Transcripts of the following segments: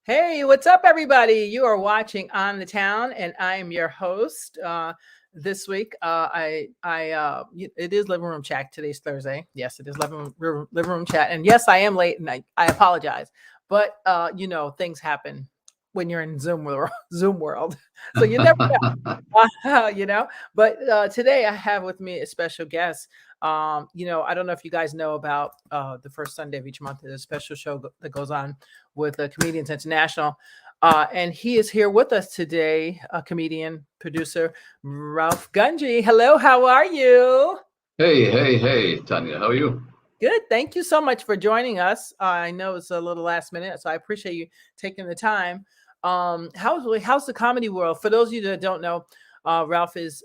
Hey, what's up, everybody? You are watching On the Town, and I am your host. This week, it is living room chat. Today's Thursday. Yes, it is living room chat, and yes, I am late, and I apologize. But things happen when you're in Zoom world, so you never know. But today, I have with me a special guest. I don't know if you guys know about the first Sunday of each month. There's a special show that goes on with Comedians International. And he is here with us today, a comedian, producer, Raouf Gangjee. Hello, how are you? Hey, Tanya, how are you? Good. Thank you so much for joining us. I know it's a little last minute, so I appreciate you taking the time. How's the comedy world? For those of you that don't know, Ralph is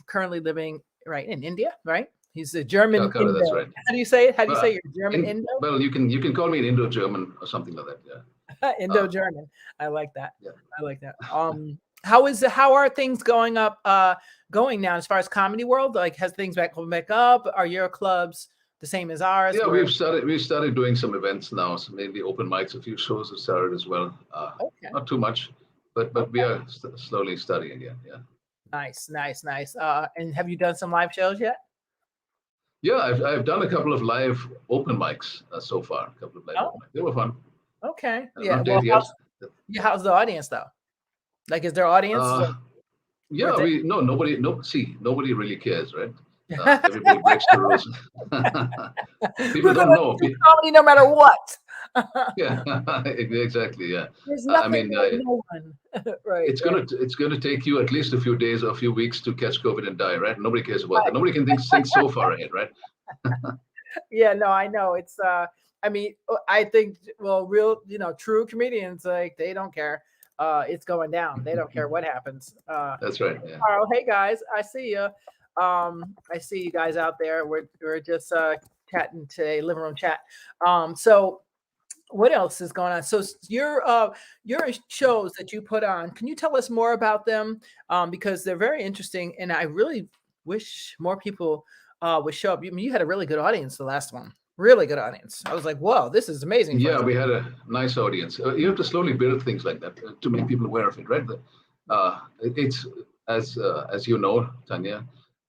currently living right in India, right? He's a German Calcutta, Indo. that's right. How do you say it? How do you say Well, you're German Indo? you can call me an Indo-German or something like that. Yeah. Indo-German. I like that. Yeah. I like that. How are things going now as far as comedy world? Like, has things going back up? Are your clubs the same as ours? Yeah, we've started doing some events now, so maybe open mics. A few shows have started as well. Okay. Not too much, but we are slowly starting again. Yeah. Nice. And have you done some live shows yet? Yeah, I've done a couple of live open mics so far. A couple of live open mics. They were fun. Okay. Not dead yet. How's the audience though? Like, is there audience? Yeah, nobody really cares, right? Everybody breaks the rules. People don't know. Comedy no matter what. Yeah, exactly. Yeah. There's nothing no one. Right. It's gonna take you at least a few days or a few weeks to catch COVID and die, right? Nobody cares about that. Nobody can think so far ahead, right? Yeah, no, I know. It's I think real, true comedians, like, they don't care. It's going down. They don't care what happens. That's right. Yeah. Carl, hey guys, I see you. I see you guys out there. We're just chatting today, living room chat. So what else is going on? So your shows that you put on, can you tell us more about them? Because they're very interesting, and I really wish more people would show up. I mean, you had a really good audience the last one. Really good audience. I was like, whoa, this is amazing. Yeah, we had a nice audience. You have to slowly build things like that to make people aware of it, right? It's as you know, Tanya.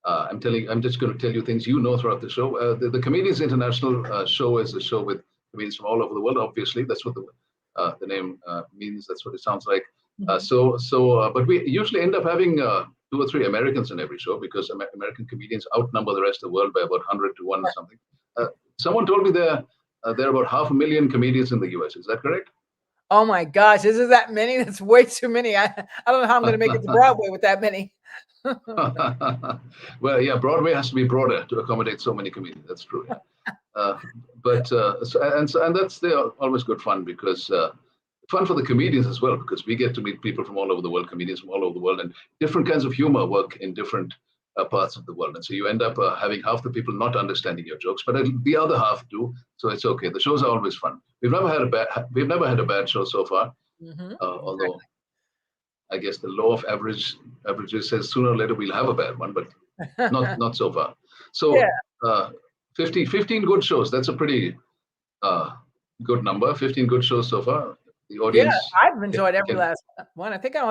I'm just going to tell you things you know throughout the show. The Comedians International show is a show with comedians from all over the world. Obviously, that's what the name means. That's what it sounds like. But we usually end up having 2 or 3 Americans in every show because American comedians outnumber the rest of the world by about 100 to 1 or something. Someone told me there are about 500,000 comedians in the U.S. Is that correct? Oh my gosh, is that many? That's way too many. I don't know how I'm going to make it to Broadway with that many. Well, yeah, Broadway has to be broader to accommodate so many comedians. That's true. Yeah. And that's always good fun because fun for the comedians as well, because we get to meet people from all over the world, comedians from all over the world, and different kinds of humor work in different parts of the world. And so you end up having half the people not understanding your jokes, but the other half do. So it's okay. The shows are always fun. We've never had a bad show so far. Although I guess the law of averages says sooner or later we'll have a bad one, but not so far. So yeah. 15 good shows. That's a pretty good number. 15 good shows so far. The audience. Yeah, I've enjoyed every last one. I think I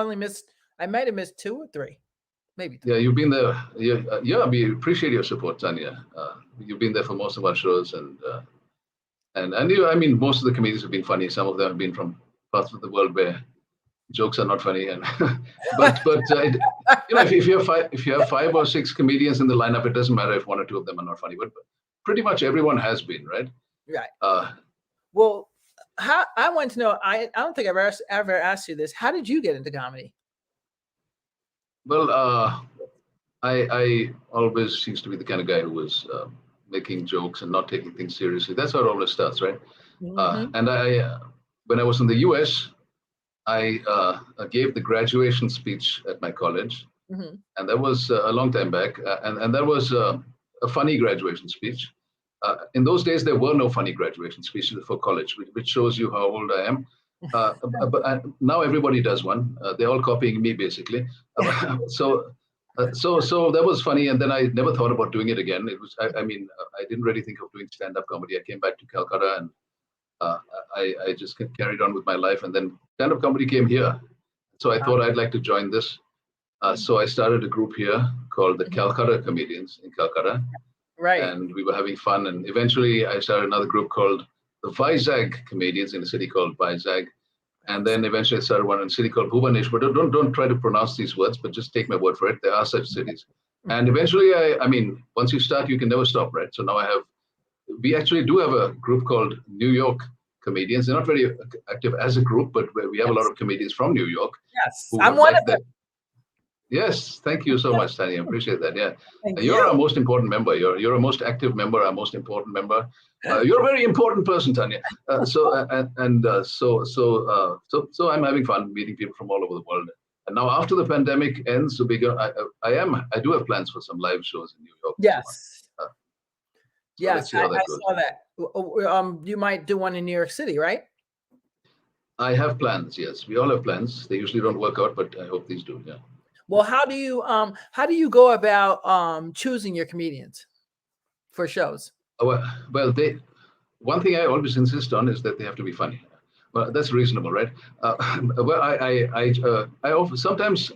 might have missed 2 or 3. Maybe 3. Yeah, you've been there. Yeah, we appreciate your support, Tanya. You've been there for most of our shows, and I mean, most of the comedians have been funny. Some of them have been from parts of the world where jokes are not funny, and but if you have 5 or 6 comedians in the lineup, it doesn't matter if 1 or 2 of them are not funny. But pretty much everyone has been, right? Right. Well, I want to know. I don't think I've ever asked you this. How did you get into comedy? Well, I always used to be the kind of guy who was making jokes and not taking things seriously. That's how it always starts, right? And when I was in the U.S., I gave the graduation speech at my college, and that was a long time back. And that was a funny graduation speech. In those days, there were no funny graduation speeches for college, which shows you how old I am. But now everybody does one. They're all copying me, basically. So that was funny, and then I never thought about doing it again. It was, I didn't really think of doing stand-up comedy. I came back to Calcutta, and I just carried on with my life, and then stand-up comedy came here. So I thought I'd like to join this. So I started a group here called the Calcutta Comedians in Calcutta. Right. And we were having fun. And eventually I started another group called the Vizag Comedians in a city called Vizag. And then eventually I started one in a city called Bhubaneswar. Don't try to pronounce these words, but just take my word for it. There are such cities. And eventually, I mean, once you start, you can never stop, right? So now we actually do have a group called New York Comedians. They're not very active as a group, but we have a lot of comedians from New York. Yes, I'm one of them. Yes, thank you so much, Tanya. I appreciate that. Yeah, Thank you're you. our most important member. You're a most active member, our most important member. You're a very important person, Tanya. So I'm having fun meeting people from all over the world. And now, after the pandemic ends, I do have plans for some live shows in New York. Yes. So Yes, let's see how that I goes. saw that. You might do one in New York City, right? I have plans. Yes, we all have plans. They usually don't work out, but I hope these do. Yeah. Well, how do you go about choosing your comedians for shows? Well, one thing I always insist on is that they have to be funny. Well, that's reasonable, right? Well, I often sometimes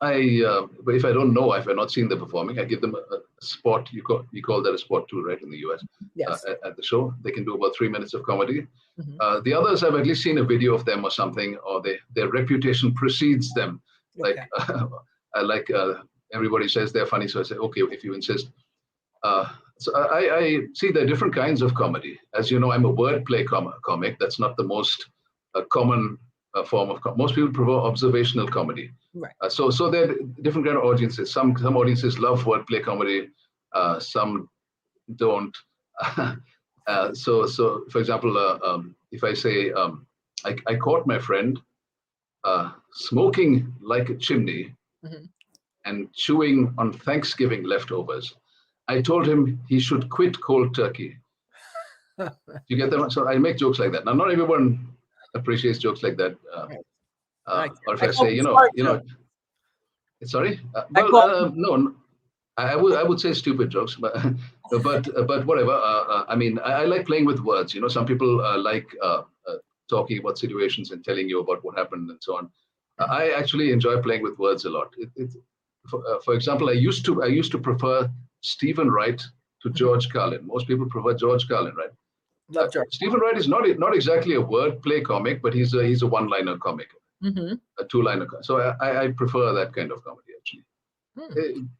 but if I don't know, if I've not seen them performing, I give them a spot. You call that a spot too, right? In the US, Yes. At the show, they can do about 3 minutes of comedy. Mm-hmm. The others, I've at least seen a video of them or something, or their reputation precedes them. Like, everybody says they're funny, so I say, okay, if you insist. So I see there are different kinds of comedy. As you know, I'm a wordplay comic. That's not the most common form of most people prefer observational comedy. Right. So there are different kind of audiences. Some audiences love wordplay comedy. Some don't. So for example, if I say I caught my friend smoking like a chimney and chewing on Thanksgiving leftovers, I told him he should quit cold turkey. You get that? So I make jokes like that. Now, not everyone appreciates jokes like that. Or if I say, sorry. No, I would say stupid jokes, but whatever. I mean, I like playing with words. Some people like talking about situations and telling you about what happened and so on. I actually enjoy playing with words a lot. For example, I used to prefer Stephen Wright to George Carlin. Most people prefer George Carlin, right? Love George. Stephen Wright is not exactly a wordplay comic, but he's a one-liner comic, a two-liner. So I prefer that kind of comedy actually.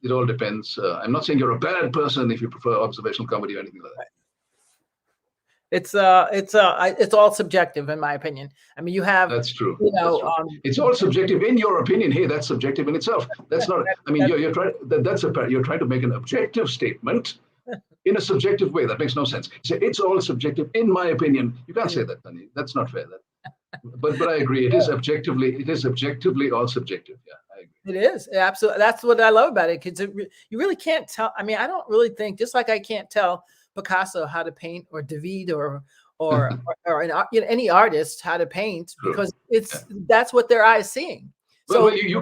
It all depends. I'm not saying you're a bad person if you prefer observational comedy or anything like that. It's all subjective in my opinion. I mean, you have. That's true. That's true. It's all subjective in your opinion. Hey, that's subjective in itself. That's not. I mean, you're trying to make an objective statement in a subjective way. That makes no sense. So it's all subjective in my opinion. You can't say that, Tani. That's not fair. But I agree. It is objectively all subjective. Yeah, I agree. It is absolutely. That's what I love about it. Because you really can't tell. I mean, I don't really think, just like I can't tell Picasso how to paint, or David or any artist how to paint. True. Because that's what their eye is seeing. So well, you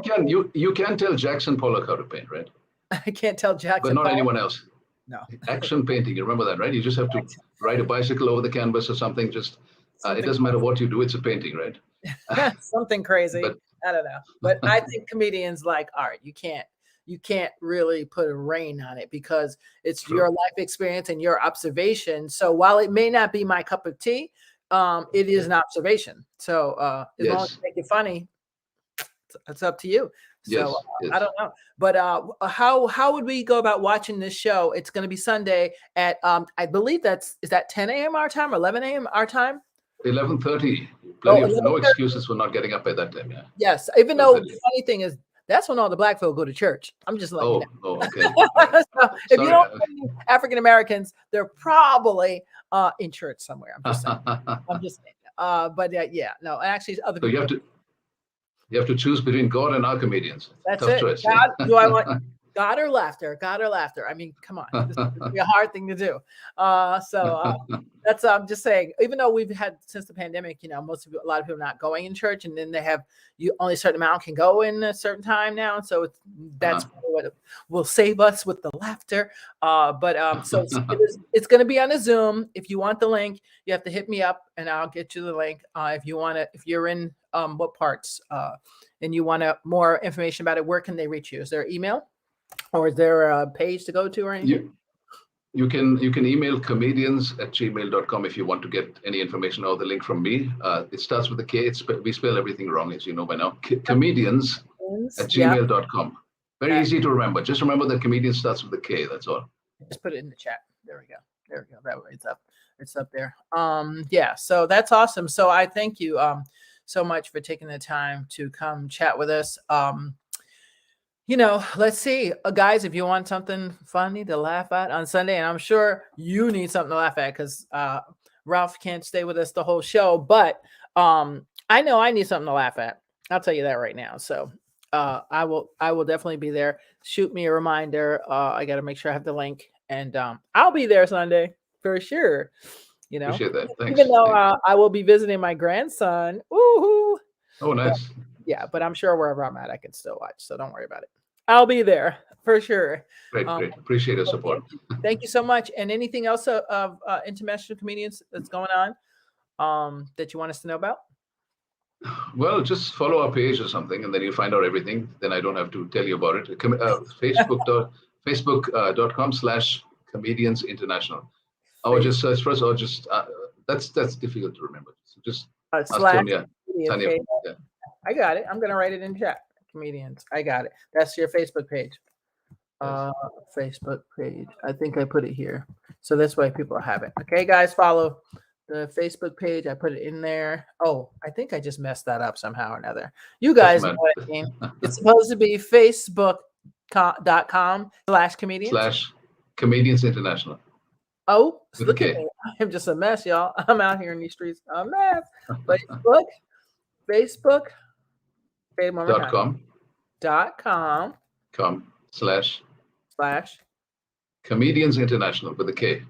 can tell Jackson Pollock how to paint, right? I can't tell Jackson, but not Pollock. Anyone else. No. Action painting. You remember that, right? You just have to ride a bicycle over the canvas or something. Just it doesn't matter what you do. It's a painting, right? Something crazy. I don't know. But I think comedians like art. You can't really put a rein on it because it's True. Your life experience and your observation. So while it may not be my cup of tea, it is an observation. So as long as you make it funny, it's up to you. So I don't know. But how would we go about watching this show? It's going to be Sunday at I believe is that 10 a.m. our time or 11 a.m. our time? 11:30. No excuses for not getting up at that time. Yeah. Yes. Even though the funny thing is, that's when all the black folk go to church. I'm just like, okay. So if you don't see African Americans, they're probably in church somewhere. I'm just saying. But no, actually, other people. You have to choose between God and our comedians. That's Tough it. choice. God, do I want? God or laughter, God or laughter. I mean, come on, this would be a hard thing to do. So that's I'm just saying. Even though we've had since the pandemic, a lot of people not going in church, and then they have you only a certain amount can go in a certain time now, and so that's what will save us with the laughter. So it's going to be on a Zoom. If you want the link, you have to hit me up, and I'll get you the link. If you want to, if you're in what parts, and you want more information about it, where can they reach you? Is there email? Or is there a page to go to or anything? You can email comedians@gmail.com if you want to get any information or the link from me. It starts with a K. We spell everything wrong, as you know by now. Comedians@gmail.com. Very easy to remember. Just remember that comedian starts with a K. That's all. Just put it in the chat. There we go. That way it's up. It's up there. Yeah. So that's awesome. So I thank you so much for taking the time to come chat with us. Let's see, guys, if you want something funny to laugh at on Sunday, and I'm sure you need something to laugh at because Raouf can't stay with us the whole show, but I know I need something to laugh at. I'll tell you that right now. So I will definitely be there. Shoot me a reminder. I got to make sure I have the link, and I'll be there Sunday for sure. Appreciate that. Thanks. Even though I will be visiting my grandson. Woohoo! Oh, nice. But I'm sure wherever I'm at, I can still watch. So don't worry about it. I'll be there for sure. Great. Appreciate your support. Thank you so much. And anything else of international comedians that's going on that you want us to know about? Well, just follow our page or something, and then you'll find out everything. Then I don't have to tell you about it. Facebook.com/Comedians International. Or just search for us, or just that's difficult to remember. So just Tanya. Yeah. I got it. I'm gonna write it in chat. Comedians. I got it. That's your Facebook page. Facebook page. I think I put it here. So this way people have it. Okay, guys, follow the Facebook page. I put it in there. Oh, I think I just messed that up somehow or another. You guys know what I mean. It's supposed to be facebook.com/comedians. /Comedians International. Oh, look at me. I'm just a mess, y'all. I'm out here in these streets. A mess. Facebook. /Comedians International with a K.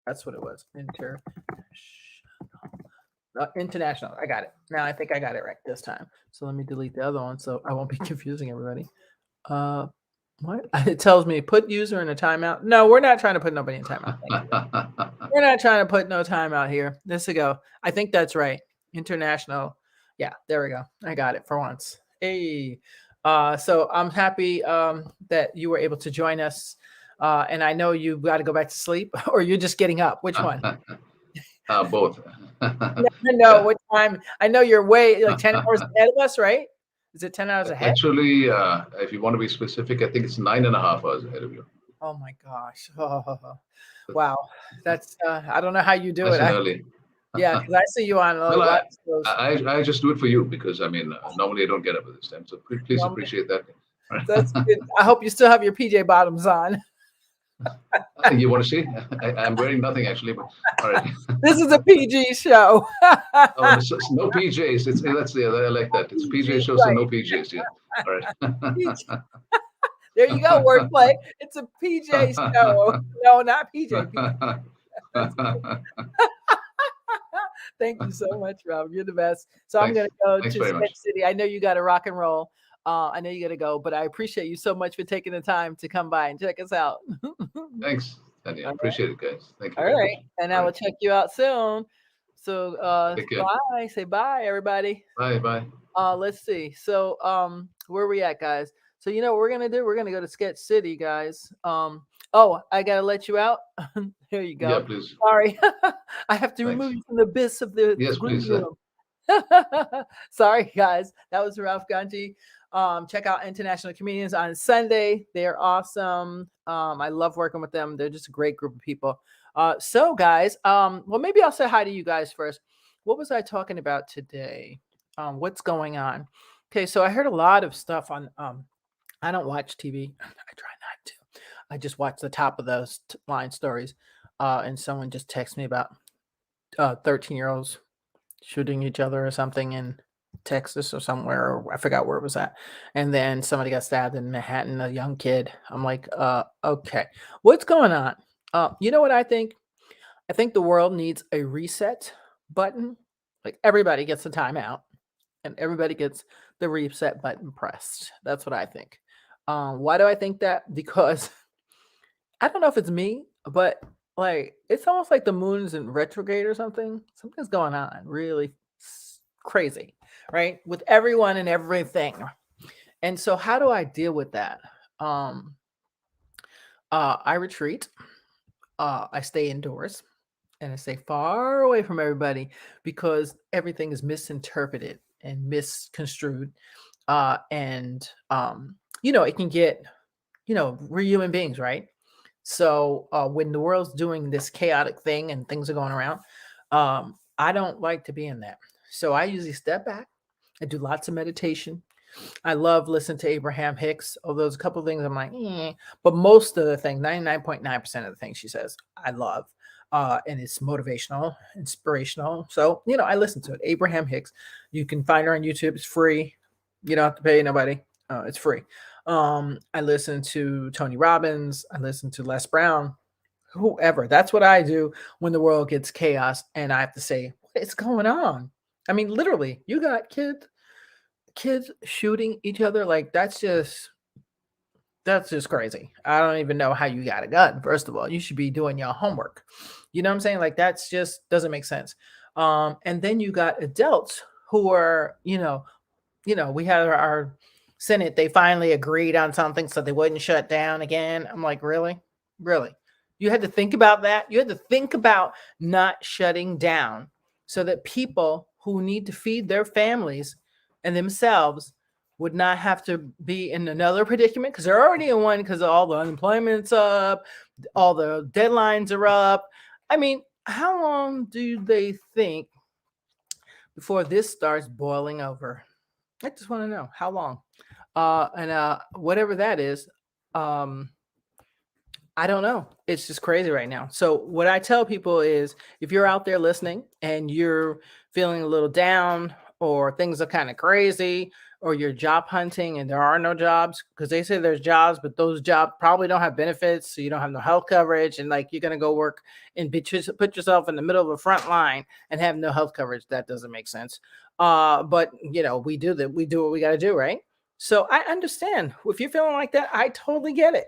That's what it was. International. I got it. Now I think I got it right this time. So let me delete the other one so I won't be confusing everybody. What? It tells me put user in a timeout. No, we're not trying to put nobody in timeout. We're not trying to put no timeout here. This to go. I think that's right. International. Yeah, there we go. I got it for once. Hey. So I'm happy that you were able to join us. And I know you got to go back to sleep or you're just getting up. Which one? Both. No, what time? I know you're way like 10 hours ahead of us, right? Is it 10 hours ahead? Actually, if you want to be specific, I think it's 9.5 hours ahead of you. Oh my gosh. Wow. That's I don't know how you do it. Early. Yeah, because I see you on I just do it for you because normally I don't get up at this time. So please appreciate that. That's good. I hope you still have your PJ bottoms on. You want to see? I'm wearing nothing actually, but all right. This is a PG show. No PJs. I like that. It's a PJ show, so no PJs. Yeah. All right. There you go, wordplay. It's a PJ show. No, not PJ. Thank you so much, Rob. You're the best. So I'm going to go to Sketch City. I know you got to rock and roll. I know you got to go, but I appreciate you so much for taking the time to come by and check us out. Thanks, Tanya. I appreciate it, guys. Thank you. All right. And I will check you out soon. So bye. Say bye, everybody. Bye. Let's see. So where are we at, guys? So you know what we're going to do? We're going to go to Sketch City, guys. Oh, I got to let you out. There you go. Yeah, please. Sorry. I have to remove you from the abyss of the green room. Sorry, guys. That was Raouf Gangjee. Check out International Comedians on Sunday. They're awesome. I love working with them. They're just a great group of people. So, guys, well, maybe I'll say hi to you guys first. What was I talking about today? What's going on? Okay, so I heard a lot of stuff on I don't watch TV. I try not to. I just watch the top of those line stories. And someone just texted me about 13-year-olds shooting each other or something in Texas or somewhere, or I forgot where it was at. And then somebody got stabbed in Manhattan, a young kid. I'm like, okay, what's going on? You know what I think? I think the world needs a reset button. Like everybody gets a timeout and everybody gets the reset button pressed. That's what I think. Why do I think that? Because I don't know if it's me, but like it's almost like the moon's in retrograde or something. Something's going on, really crazy, right? With everyone and everything. And so, how do I deal with that? Um, I retreat. I stay indoors and I stay far away from everybody because everything is misinterpreted and misconstrued. And it can get, we're human beings, right? So when the world's doing this chaotic thing and things are going around, I don't like to be in that. So I usually step back. I do lots of meditation. I love listening to Abraham Hicks. Although there's a couple of things I'm like, but most of the thing, 99.9% of the things she says, I love. And it's motivational, inspirational. So, I listen to it. Abraham Hicks. You can find her on YouTube. It's free. You don't have to pay nobody. It's free. I listen to Tony Robbins. I listen to Les Brown, whoever. That's what I do when the world gets chaos and I have to say, what is going on? I mean, literally, you got kids shooting each other. Like that's just crazy. I don't even know how you got a gun. First of all, you should be doing your homework. You know what I'm saying? Like that's just doesn't make sense. And then you got adults who are, we had our Senate, they finally agreed on something so they wouldn't shut down again. I'm like, really? Really? You had to think about that? You had to think about not shutting down so that people who need to feed their families and themselves would not have to be in another predicament because they're already in one because all the unemployment's up, all the deadlines are up. I mean, how long do they think before this starts boiling over? I just want to know how long. And whatever that is, um, I don't know. It's just crazy right now. So what I tell people is if you're out there listening and you're feeling a little down or things are kind of crazy or you're job hunting and there are no jobs because they say there's jobs, but those jobs probably don't have benefits. So you don't have no health coverage and like you're going to go work and put yourself in the middle of a front line and have no health coverage. That doesn't make sense. But we do that. We do what we got to do. Right. So I understand if you're feeling like that. I totally get it.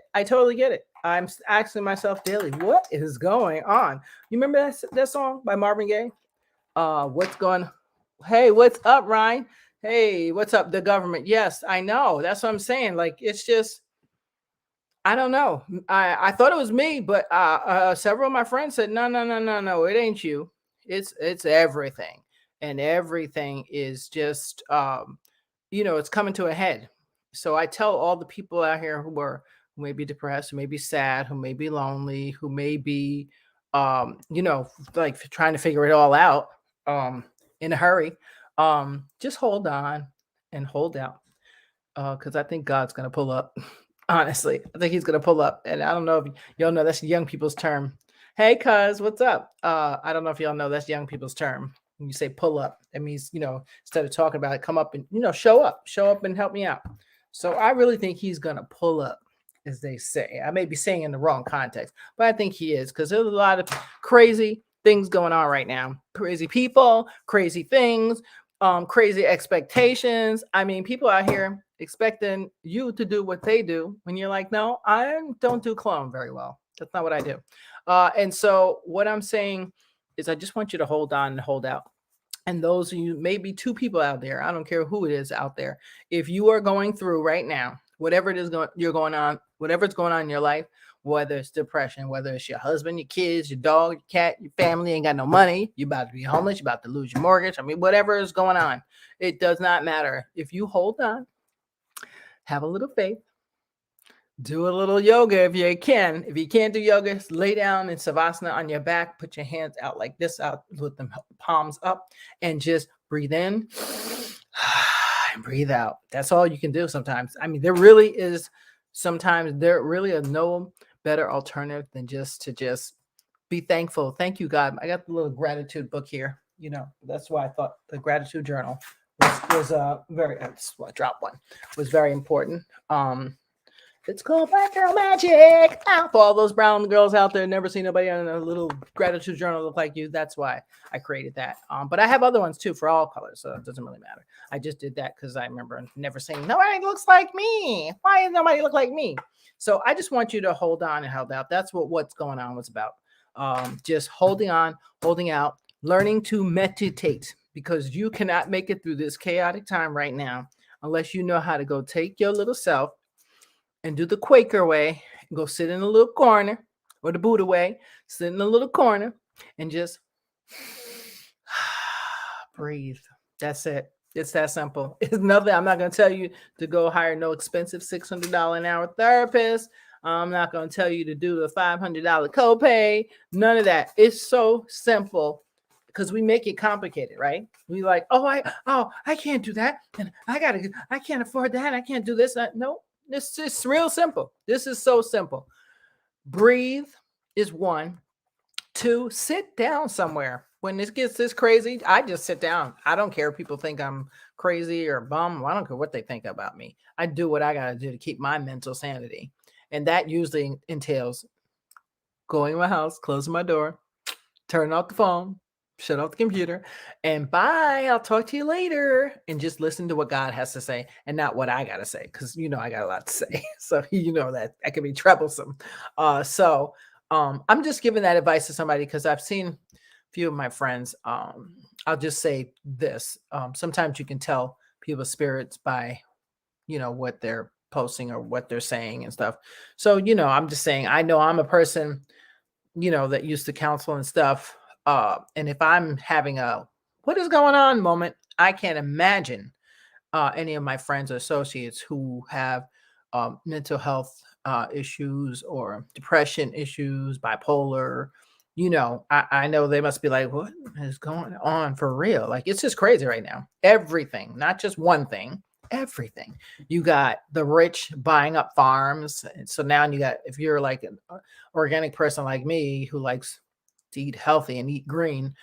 I'm asking myself daily, what is going on? You remember that song by Marvin Gaye? What's going? Hey, what's up, Ryan? Hey, what's up? The government. Yes, I know. That's what I'm saying. Like, it's just, I don't know. I thought it was me, but several of my friends said, no, it ain't you. It's everything, and everything is just, it's coming to a head. So I tell all the people out here who may be depressed, who may be sad, who may be lonely, who may be, like trying to figure it all out in a hurry. Just hold on and hold out because I think God's going to pull up. Honestly, I think he's going to pull up. And I don't know if y'all know that's young people's term. Hey, cuz, what's up? I don't know if y'all know that's young people's term. When you say pull up, that means, instead of talking about it, come up and, show up and help me out. So I really think he's going to pull up, as they say. I may be saying in the wrong context, but I think he is because there's a lot of crazy things going on right now. Crazy people, crazy things, crazy expectations. I mean, people out here expecting you to do what they do when you're like, no, I don't do clone very well. That's not what I do. And so what I'm saying is I just want you to hold on and hold out. And those of you, maybe two people out there, I don't care who it is out there. If you are going through right now, whatever it is you're going on, whatever's going on in your life, whether it's depression, whether it's your husband, your kids, your dog, your cat, your family ain't got no money, you're about to be homeless, you're about to lose your mortgage. I mean, whatever is going on, it does not matter. If you hold on, have a little faith, do a little yoga if you can. If you can't do yoga, lay down in Savasana on your back, put your hands out like this, out with them palms up, and just breathe in and breathe out. That's all you can do sometimes. I mean, there really is no better alternative than just to be thankful. Thank you, God. I got the little gratitude book here. That's why I thought the gratitude journal was was very. I just want to drop one. Was very important. It's called Black Girl Magic. For all those brown girls out there, never seen nobody on a little gratitude journal look like you. That's why I created that. But I have other ones too for all colors, so it doesn't really matter. I just did that because I remember never saying nobody looks like me. Why does nobody look like me? So I just want you to hold on and hold out. That's what what's going on was about. Just holding on, holding out, learning to meditate, because you cannot make it through this chaotic time right now unless you know how to go take your little self and do the Quaker way, and go sit in a little corner, or the Buddha way, sit in a little corner and just breathe. That's it. It's that simple. It's nothing. I'm not going to tell you to go hire no expensive $600 an hour therapist. I'm not going to tell you to do the $500 copay. None of that. It's so simple because we make it complicated, right? We like, I can't do that. And I can't afford that. I can't do this. No. This is real simple. This is so simple. Breathe is 1. 2, sit down somewhere. When this gets this crazy, I just sit down. I don't care if people think I'm crazy or bum. I don't care what they think about me. I do what I got to do to keep my mental sanity. And that usually entails going to my house, closing my door, turning off the phone, shut off the computer, and bye. I'll talk to you later. And just listen to what God has to say and not what I got to say, because I got a lot to say. So that can be troublesome. I'm just giving that advice to somebody because I've seen a few of my friends. I'll just say this. Sometimes you can tell people's spirits by, what they're posting or what they're saying and stuff. So, I'm just saying, I know I'm a person, that used to counsel and stuff. And if I'm having a what is going on moment, I can't imagine any of my friends or associates who have mental health issues or depression issues, bipolar. I know they must be like, what is going on for real? Like, it's just crazy right now. Everything, not just one thing, everything. You got the rich buying up farms. And so now you got, if you're like an organic person like me who likes to eat healthy and eat green,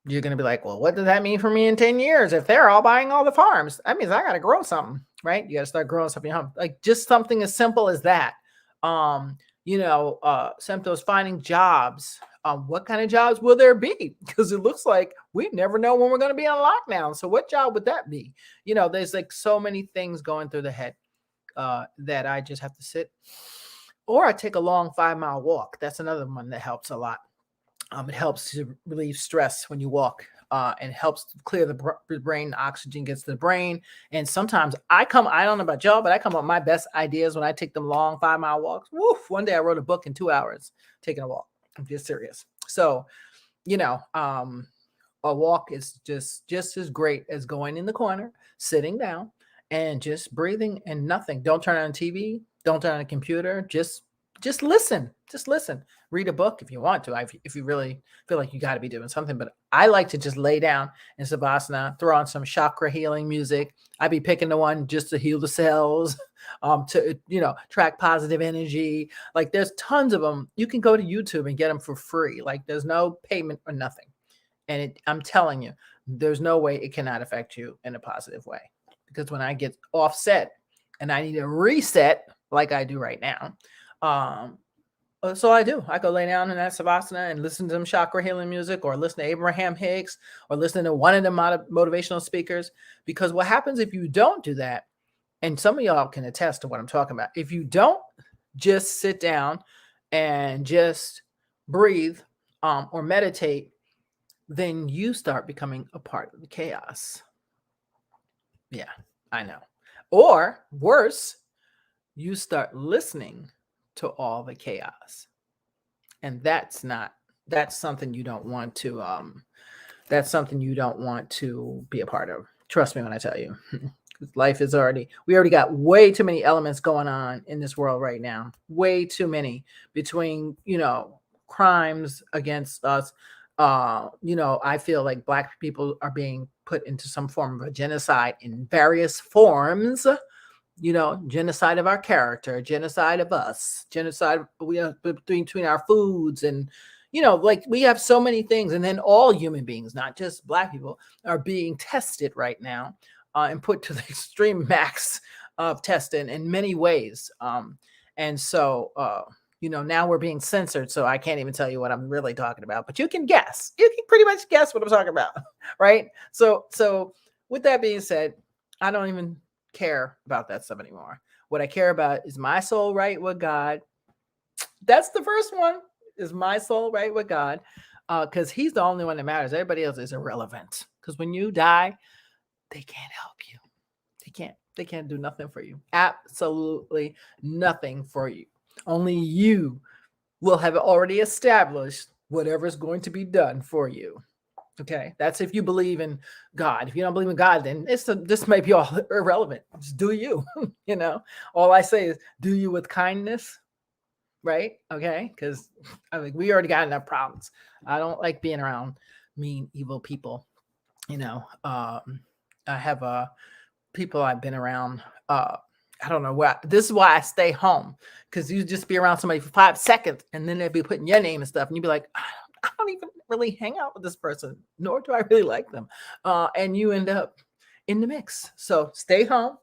you're going to be like, well, what does that mean for me in 10 years? If they're all buying all the farms, that means I got to grow something, right? You got to start growing something home. Like just something as simple as that. Symptoms, finding jobs. What kind of jobs will there be? Because it looks like we never know when we're going to be on lockdown. So what job would that be? There's like so many things going through the head that I just have to sit, or I take a long 5-mile walk. That's another one that helps a lot. It helps to relieve stress when you walk, and helps to clear the brain. Oxygen gets to the brain. And sometimes I don't know about y'all, but I come up with my best ideas when I take them long 5-mile walks. Woof. One day I wrote a book in 2 hours taking a walk. I'm just serious. So, a walk is just as great as going in the corner, sitting down and just breathing and nothing. Don't turn on TV. Don't turn on a computer. Just listen. Just listen. Read a book if you want to, if you really feel like you got to be doing something. But I like to just lay down in Savasana, throw on some chakra healing music. I'd be picking the one just to heal the cells, to, track positive energy. Like there's tons of them. You can go to YouTube and get them for free. Like there's no payment or nothing. And I'm telling you, there's no way it cannot affect you in a positive way. Because when I get offset and I need a reset, like I do right now, so I do. I go lay down in that Savasana and listen to some chakra healing music, or listen to Abraham Hicks, or listen to one of the motivational speakers. Because what happens if you don't do that, and some of y'all can attest to what I'm talking about, if you don't just sit down and just breathe or meditate, then you start becoming a part of the chaos. Yeah, I know. Or worse, you start listening to all the chaos. And that's something you don't want to be a part of. Trust me when I tell you. Life is we already got way too many elements going on in this world right now. Way too many, between, crimes against us. I feel like Black people are being put into some form of a genocide in various forms. Genocide of our character, genocide of us, genocide between our foods, and like we have so many things. And then all human beings, not just Black people, are being tested right now and put to the extreme max of testing in many ways. And so, now we're being censored, so I can't even tell you what I'm really talking about, but you can guess. You can pretty much guess what I'm talking about, right? So with that being said, I don't even care about that stuff anymore. What I care about is my soul right with God. That's the first one. Is my soul right with God? Because he's the only one that matters. Everybody else is irrelevant. Because when you die, they can't help you. They can't do nothing for you. Absolutely nothing for you. Only you will have already established whatever's going to be done for you. Okay, that's if you believe in God. If you don't believe in God, then this may be all irrelevant. Just do you. All I say is do you with kindness, right? Okay, because we already got enough problems. I don't like being around mean, evil people. I have people I've been around. I don't know what. This is why I stay home, because you just be around somebody for 5 seconds and then they'd be putting your name and stuff, and you'd be like, I don't even really hang out with this person, nor do I really like them. And you end up in the mix. So stay home.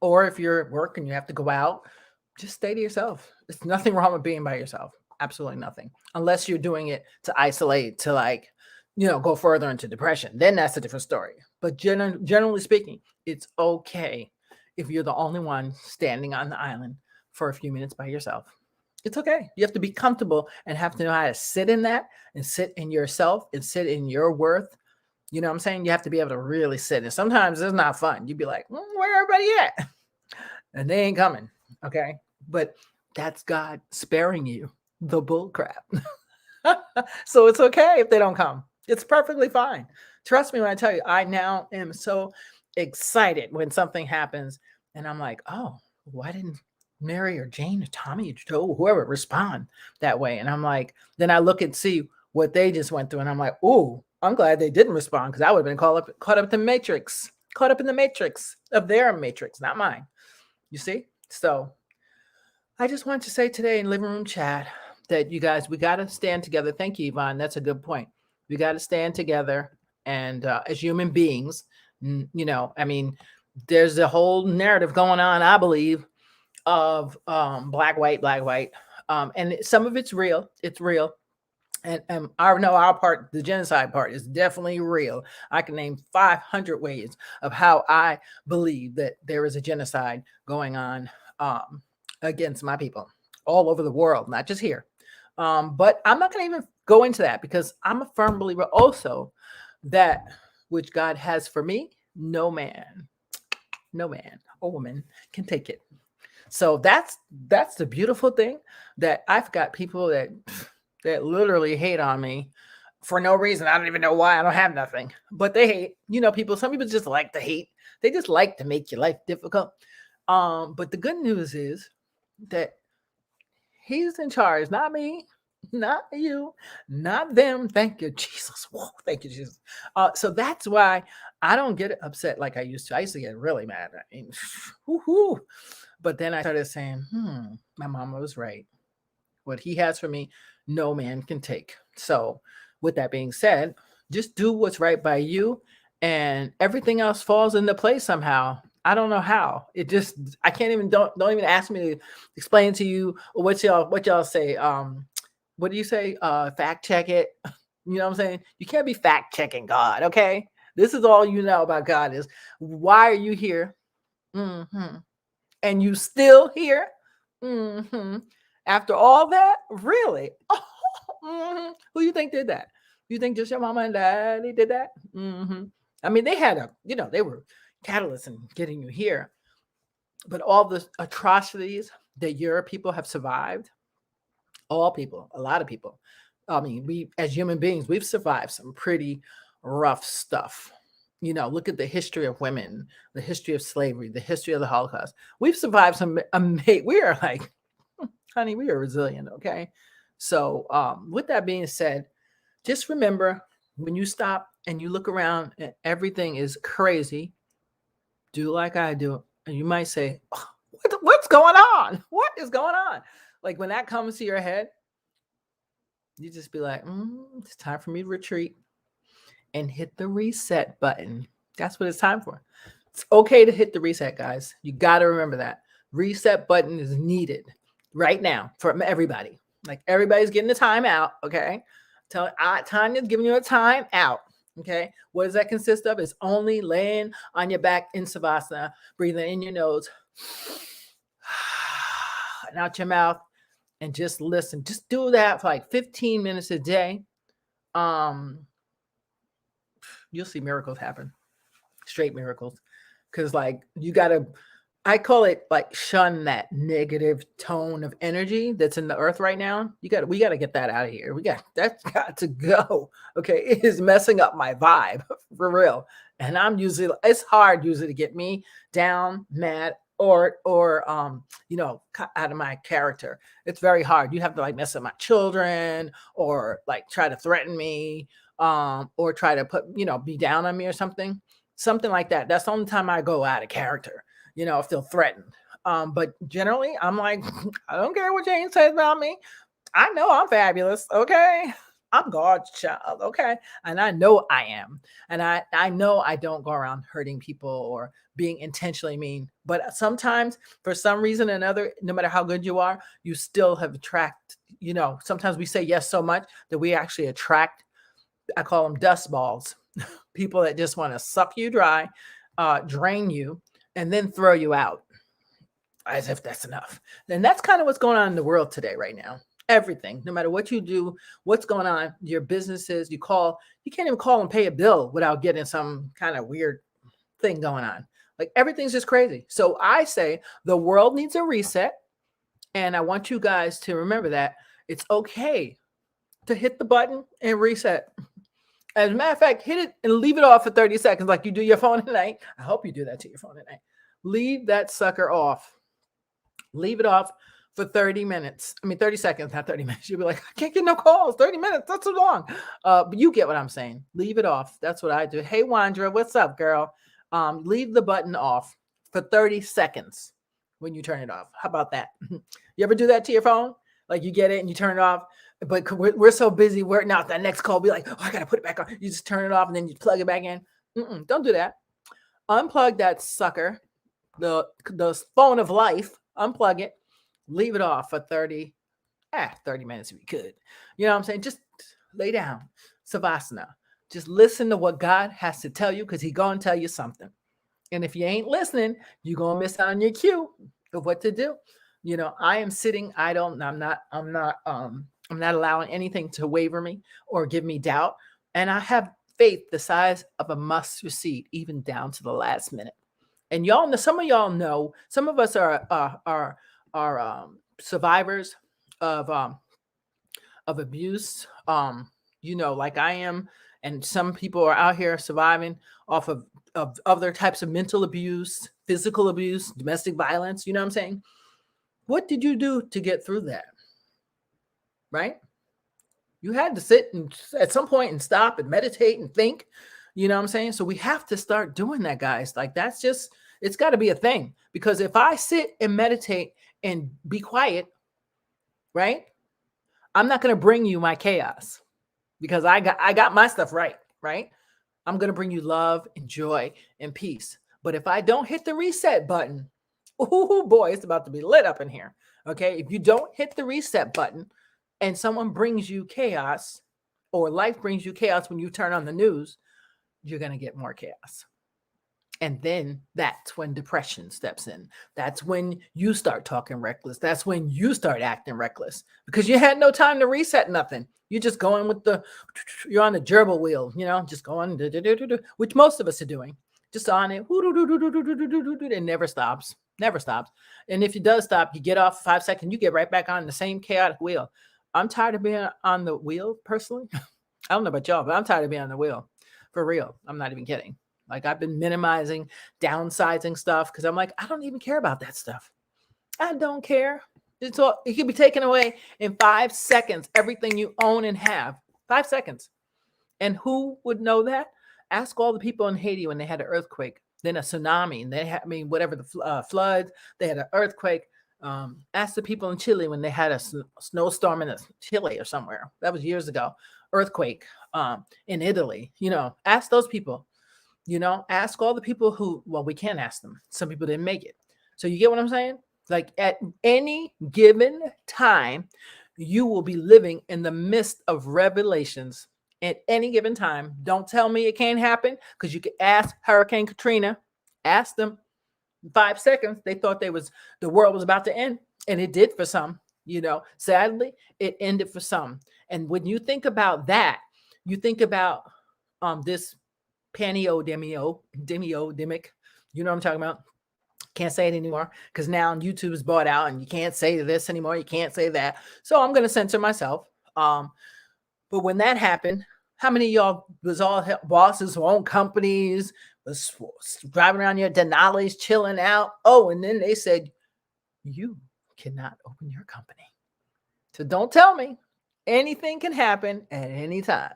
Or if you're at work and you have to go out, just stay to yourself. There's nothing wrong with being by yourself. Absolutely nothing. Unless you're doing it to isolate, to go further into depression. Then that's a different story. But generally speaking, it's okay if you're the only one standing on the island for a few minutes by yourself. It's okay. You have to be comfortable and have to know how to sit in that and sit in yourself and sit in your worth. You know what I'm saying? You have to be able to really sit. And sometimes it's not fun. You'd be like, where everybody at? And they ain't coming. Okay. But that's God sparing you the bull crap. So it's okay if they don't come. It's perfectly fine. Trust me when I tell you, I now am so excited when something happens and I'm like, oh, why didn't Mary or Jane or Tommy or Joe, whoever respond that way? And I'm like, then I look and see what they just went through and I'm like, oh, I'm glad they didn't respond, because I would have been caught up in the matrix of their matrix, not mine. You see? So I just wanted to say today in Living Room Chat that you guys, we got to stand together. Thank you, Yvonne. That's a good point. We got to stand together. And as human beings, there's a whole narrative going on, I believe, of black, white. And some of it's real. It's real. And I know our part, the genocide part, is definitely real. I can name 500 ways of how I believe that there is a genocide going on against my people all over the world, not just here. But I'm not going to even go into that, because I'm a firm believer also that which God has for me, no man or woman can take it. So that's the beautiful thing, that I've got people that literally hate on me for no reason. I don't even know why. I don't have nothing, but they hate. Some people just like to hate. They just like to make your life difficult. But the good news is that he's in charge, not me, not you, not them. Thank you, Jesus. Whoa, thank you, Jesus. So that's why I don't get upset like I used to. I used to get really mad. I mean, whoo-hoo. But then I started saying, my mama was right. What he has for me, no man can take. So with that being said, just do what's right by you, and everything else falls into place somehow. I don't know how. I can't even, don't even ask me to explain to you what y'all say. What do you say? Fact check it. You know what I'm saying? You can't be fact checking God. Okay. This is all you know about God is, why are you here? And you still here? After all that? Really? Who you think did that? You think just your mama and daddy did that? I mean, they had they were catalysts in getting you here. But all the atrocities that your people have survived, all people, a lot of people. I mean, we as human beings, we've survived some pretty rough stuff. Look at the history of women, the history of slavery, the history of the Holocaust. We've survived some we are like, honey, we are resilient, okay? So with that being said, just remember, when you stop and you look around and everything is crazy, do like I do. And you might say, what's going on? What is going on? Like when that comes to your head, you just be like, it's time for me to retreat and hit the reset button. That's what it's time for. It's okay to hit the reset, guys. You got to remember that. Reset button is needed right now for everybody. Like everybody's getting the time out, okay? Tanya's giving you a time out, okay? What does that consist of? It's only laying on your back in Savasana, breathing in your nose and out your mouth, and just listen. Just do that for like 15 minutes a day. You'll see miracles happen. Straight miracles. Because like you gotta, I call it like shun that negative tone of energy that's in the earth right now. We gotta get that out of here. That's got to go. Okay. It is messing up my vibe for real. And it's hard usually to get me down, mad, or out of my character. It's very hard. You have to like mess up my children or like try to threaten me, or try to put, be down on me or something like that. That's the only time I go out of character, feel threatened. But generally I'm like, I don't care what Jane says about me. I know I'm fabulous. Okay. I'm God's child. Okay. And I know I am. And I know I don't go around hurting people or being intentionally mean. But sometimes for some reason or another, no matter how good you are, you still have sometimes we say yes so much that we actually attract, I call them dust balls, people that just want to suck you dry, drain you, and then throw you out as if that's enough. And that's kind of what's going on in the world today, right now. Everything, no matter what you do, what's going on, your businesses, you can't even call and pay a bill without getting some kind of weird thing going on. Like everything's just crazy. So I say the world needs a reset. And I want you guys to remember that it's okay to hit the button and reset. As a matter of fact, hit it and leave it off for 30 seconds like you do your phone at night. I hope you do that to your phone at night. Leave that sucker off. Leave it off for 30 seconds, not 30 minutes. You'll be like, I can't get no calls. 30 minutes, that's too long. But you get what I'm saying. Leave it off. That's what I do. Hey, Wandra, what's up, girl? Leave the button off for 30 seconds when you turn it off. How about that? You ever do that to your phone? Like you get it and you turn it off, but we're so busy waiting out that next call. Be like, oh, I got to put it back on. You just turn it off and then you plug it back in. Don't do that. Unplug that sucker, the phone of life. Unplug it. Leave it off for 30 minutes if you could. You know what I'm saying? Just lay down. Savasana. Just listen to what God has to tell you because He's going to tell you something. And if you ain't listening, you're going to miss out on your cue of what to do. I am sitting. I'm not allowing anything to waver me or give me doubt. And I have faith the size of a mustard seed, even down to the last minute. And y'all know, some of y'all know, some of us are survivors of abuse, like I am, and some people are out here surviving off of other types of mental abuse, physical abuse, domestic violence. You know what I'm saying? What did you do to get through that? Right? You had to sit and at some point and stop and meditate and think. You know what I'm saying? So we have to start doing that, guys. Like it's got to be a thing, because if I sit and meditate and be quiet, right? I'm not going to bring you my chaos because I got my stuff right? I'm going to bring you love and joy and peace. But if I don't hit the reset button, oh boy, it's about to be lit up in here. Okay. If you don't hit the reset button and someone brings you chaos, or life brings you chaos when you turn on the news, you're going to get more chaos. And then that's when depression steps in. That's when you start talking reckless. That's when you start acting reckless because you had no time to reset nothing. You're just going you're on the gerbil wheel, just going, which most of us are doing. Just on it. It never stops. Never stops. And if it does stop, you get off 5 seconds, you get right back on the same chaotic wheel. I'm tired of being on the wheel, personally. I don't know about y'all, but I'm tired of being on the wheel. For real. I'm not even kidding. Like I've been minimizing, downsizing stuff because I'm like, I don't even care about that stuff. I don't care. It can be taken away in 5 seconds, everything you own and have. 5 seconds. And who would know that? Ask all the people in Haiti when they had an earthquake, then a tsunami, and they had, whatever the floods, they had an earthquake. Ask the people in Chile when they had a snowstorm in Chile or somewhere. That was years ago. Earthquake in Italy. Ask those people. Ask all the people who, well, we can't ask them. Some people didn't make it. So you get what I'm saying? Like at any given time, you will be living in the midst of revelations at any given time. Don't tell me it can't happen, because you can ask Hurricane Katrina. Ask them. 5 seconds, they thought the world was about to end, and it did for some. Sadly, it ended for some. And when you think about that, you think about this demiodemic. You know what I'm talking about? Can't say it anymore because now YouTube is bought out and you can't say this anymore. You can't say that. So I'm going to censor myself. But when that happened, how many of y'all was all bosses who own companies, was driving around your Denali's, chilling out? Oh, and then they said, you cannot open your company. So don't tell me. Anything can happen at any time.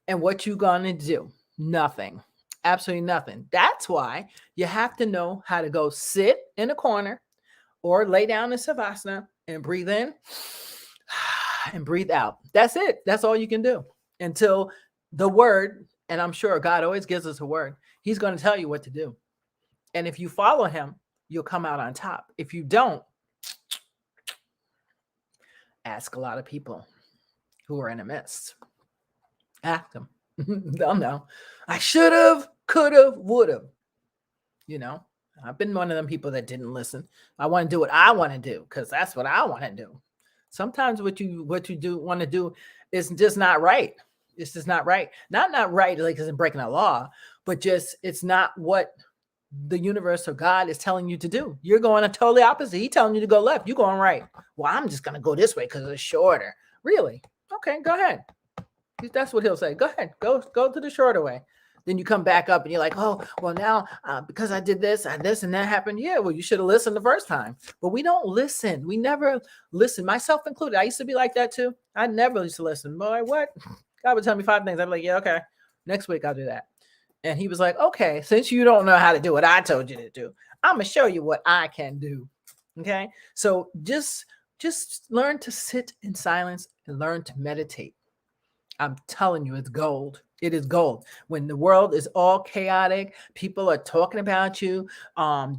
And what you going to do? Nothing. Absolutely nothing. That's why you have to know how to go sit in a corner or lay down in Savasana and breathe in and breathe out. That's it. That's all you can do until the word, and I'm sure God always gives us a word. He's going to tell you what to do. And if you follow him, you'll come out on top. If you don't, ask a lot of people who are in the midst. Ask them. They'll know. I should have, could have, would have. I've been one of them people that didn't listen. I want to do what I want to do because that's what I want to do. Sometimes what you do want to do is just not right. It's just not right. Not right like it's breaking a law, but just it's not what the universe or God is telling you to do. You're going a totally opposite. He's telling you to go left. You're going right. Well, I'm just going to go this way because it's shorter. Really? Okay, go ahead. That's what he'll say. Go ahead. Go to the shorter way. Then you come back up and you're like, oh, well, now because I did this and that happened. Yeah, well, you should have listened the first time. But we don't listen. We never listen, myself included. I used to be like that too. I never used to listen. Boy, what? God would tell me 5 things. I'd be like, yeah, okay. Next week I'll do that. And he was like, okay, since you don't know how to do what I told you to do, I'm going to show you what I can do. Okay. So just learn to sit in silence and learn to meditate. I'm telling you, it's gold. It is gold. When the world is all chaotic, people are talking about you,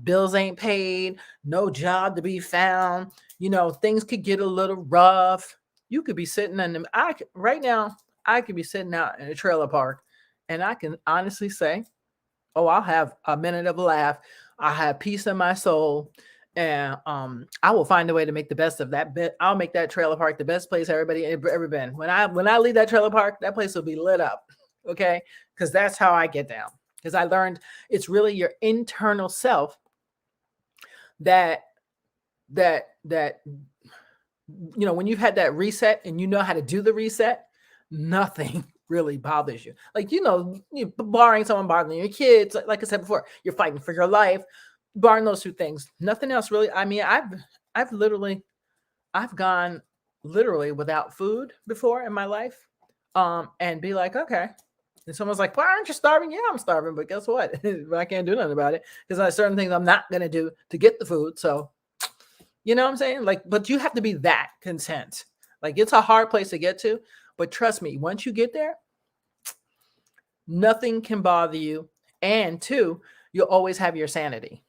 bills ain't paid, no job to be found, things could get a little rough. You could be sitting right now, I could be sitting out in a trailer park and I can honestly say, oh, I'll have a minute of a laugh. I have peace in my soul. And I will find a way to make the best of that bit. I'll make that trailer park the best place everybody ever been. When I leave that trailer park, that place will be lit up. Okay, because that's how I get down. Because I learned it's really your internal self that when you've had that reset and you know how to do the reset, nothing really bothers you. Like you barring someone bothering your kids, like I said before, you're fighting for your life. Barring those 2 things, nothing else really. I mean, I've gone literally without food before in my life, and be like, okay. And someone's like, "Why aren't you starving?" Yeah, I'm starving, but guess what? I can't do nothing about it because there's certain things I'm not gonna do to get the food. So, you know what I'm saying? Like, but you have to be that content. Like, it's a hard place to get to, but trust me, once you get there, nothing can bother you. And 2, you'll always have your sanity.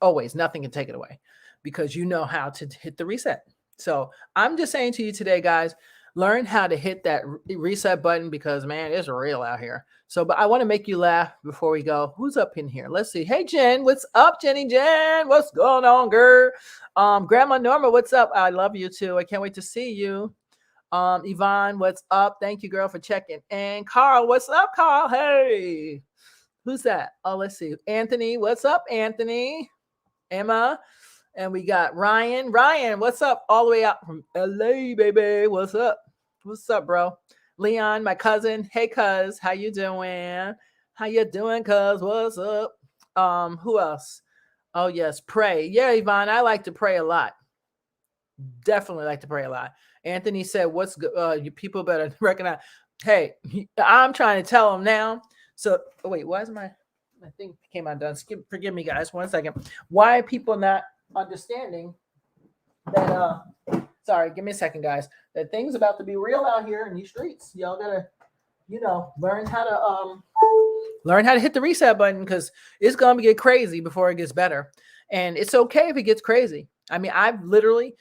Always, nothing can take it away because you know how to hit the reset. So I'm just saying to you today, guys, learn how to hit that reset button because, man, it's real out here. So, but I want to make you laugh before we go. Who's up in here? Let's see. Hey, Jen, what's up, Jenny Jen? What's going on, girl? Grandma Norma, what's up? I love you too. I can't wait to see you. Yvonne, what's up? Thank you, girl, for checking. And Carl, what's up, Carl? Hey, who's that? Oh, let's see. Anthony, what's up, Anthony? Emma, and we got Ryan. Ryan, what's up? All the way out from LA, baby. What's up? What's up, bro? Leon, my cousin. Hey, cuz, how you doing? How you doing, cuz? What's up? Who else? Oh, yes, pray. Yeah, Yvonne, I like to pray a lot. Definitely like to pray a lot. Anthony said, what's good? You people better recognize. Hey, I'm trying to tell them now. So, oh, wait, why is my thing came undone? Forgive me, guys. 1 second. Why are people not understanding that? Sorry, give me a second, guys. That things about to be real out here in these streets. Y'all gotta, learn how to Learn how to hit the reset button because it's going to get crazy before it gets better. And it's okay if it gets crazy. I mean, I've literally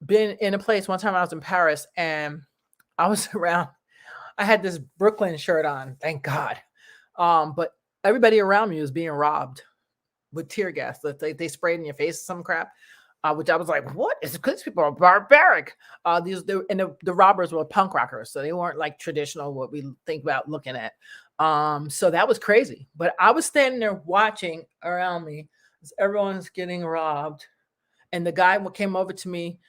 been in a place one time I was in Paris and I was around, I had this Brooklyn shirt on, thank God. But everybody around me was being robbed with tear gas. They sprayed in your face some crap, which I was like, what? It's because people are barbaric. The robbers were punk rockers, so they weren't like traditional what we think about looking at. So that was crazy. But I was standing there watching around me as everyone's getting robbed, and the guy came over to me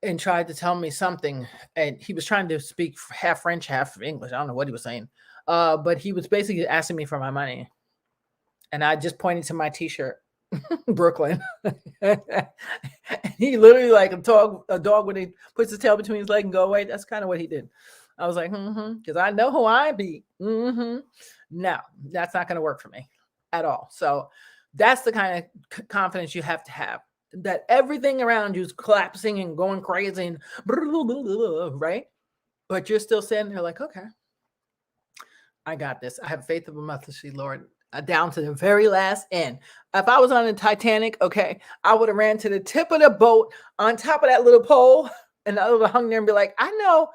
and tried to tell me something, and he was trying to speak half French, half English. I don't know what he was saying, but he was basically asking me for my money, and I just pointed to my T-shirt, Brooklyn. And he literally like a dog when he puts his tail between his legs and go away. That's kind of what he did. I was like, because I know who I be. No, that's not going to work for me at all. So that's the kind of confidence you have to have, that everything around you is collapsing and going crazy and right? But you're still standing there like, okay, I got this. I have faith of a mustard seed, Lord, down to the very last end. If I was on the Titanic, okay, I would have ran to the tip of the boat on top of that little pole, and I would have hung there and be like, I know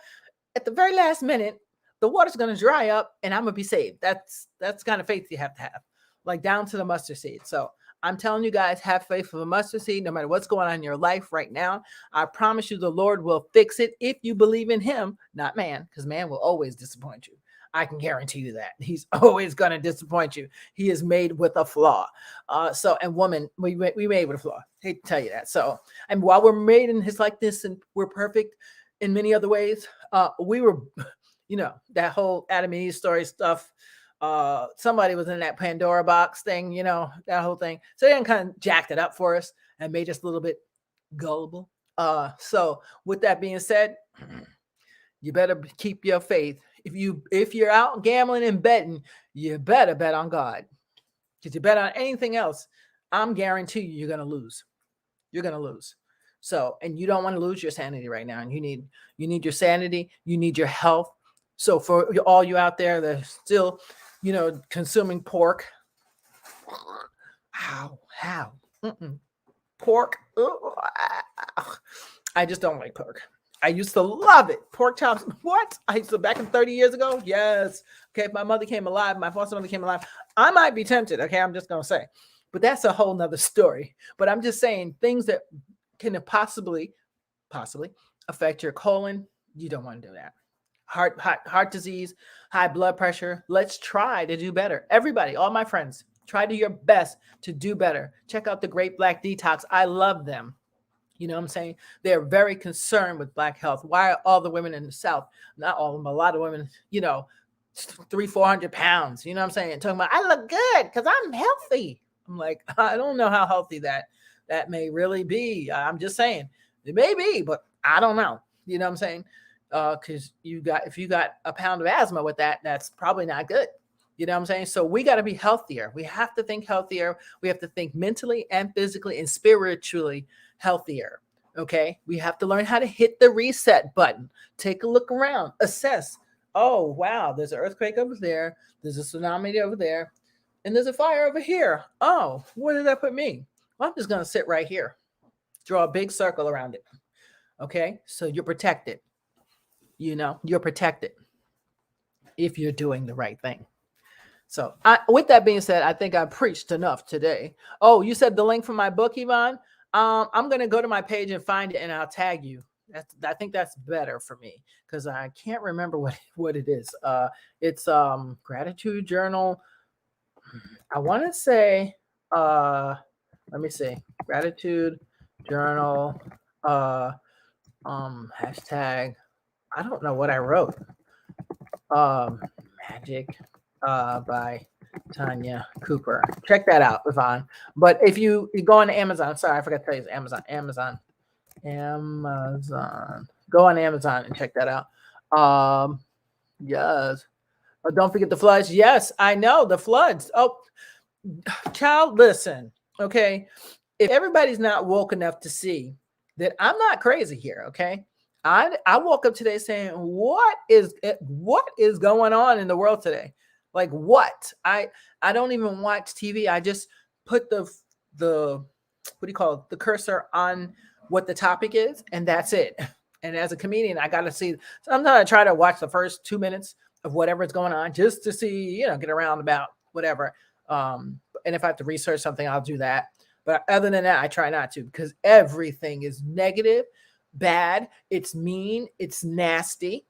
at the very last minute, the water's going to dry up and I'm going to be saved. That's kind of faith you have to have, like down to the mustard seed. So I'm telling you guys, have faith of a mustard seed, no matter what's going on in your life right now. I promise you the Lord will fix it if you believe in him, not man, because man will always disappoint you. I can guarantee you that. He's always going to disappoint you. He is made with a flaw. And woman, we made with a flaw. Hate to tell you that. So, and while we're made in his likeness and we're perfect in many other ways, we were, that whole Adam and Eve story stuff. Somebody was in that Pandora box thing, that whole thing. So they kind of jacked it up for us and made us a little bit gullible. So with that being said, you better keep your faith. If you're out gambling and betting, you better bet on God. Because you bet on anything else, I'm guaranteeing you're going to lose. You're going to lose. So, and you don't want to lose your sanity right now. And you need your sanity. You need your health. So for all you out there that are still, consuming pork. How? Pork. I just don't like pork. I used to love it. Pork chops. What? I used to back in 30 years ago. Yes. Okay. If my mother came alive, my foster mother came alive, I might be tempted. Okay. I'm just going to say, but that's a whole nother story. But I'm just saying things that can possibly affect your colon. You don't want to do that. Heart disease, high blood pressure. Let's try to do better. Everybody, all my friends, try to do your best to do better. Check out the Great Black Detox. I love them. You know what I'm saying? They're very concerned with Black health. Why are all the women in the South, not all of them, a lot of women, 300-400 pounds, you know what I'm saying? Talking about, I look good because I'm healthy. I'm like, I don't know how healthy that may really be. I'm just saying it may be, but I don't know. You know what I'm saying? Because if you got a pound of asthma with that, that's probably not good. You know what I'm saying? So we got to be healthier. We have to think healthier. We have to think mentally and physically and spiritually healthier. Okay. We have to learn how to hit the reset button. Take a look around, assess. Oh, wow. There's an earthquake over there. There's a tsunami over there. And there's a fire over here. Oh, where did that put me? Well, I'm just going to sit right here. Draw a big circle around it. Okay. So you're protected. You're protected if you're doing the right thing. So with that being said, I think I preached enough today. Oh, you said the link for my book, Yvonne? I'm going to go to my page and find it and I'll tag you. I think that's better for me because I can't remember what it is. It's gratitude journal. I want to say, let me see, gratitude journal, hashtag. I don't know what I wrote. Magic by Tanya Cooper. Check that out, Yvonne. But if you go on Amazon, sorry, I forgot to tell you, it's Amazon. Go on Amazon and check that out. Yes. Oh, don't forget the floods. Yes, I know the floods. Oh, child, listen. Okay. If everybody's not woke enough to see that I'm not crazy here, okay? I woke up today saying, what is going on in the world today? Like what? I don't even watch TV. I just put the what do you call it? The cursor on what the topic is, and that's it. And as a comedian, I got to see. Sometimes I try to watch the first 2 minutes of whatever's going on just to see, get around about whatever. And if I have to research something, I'll do that. But other than that, I try not to, because everything is negative, bad. It's mean. It's nasty.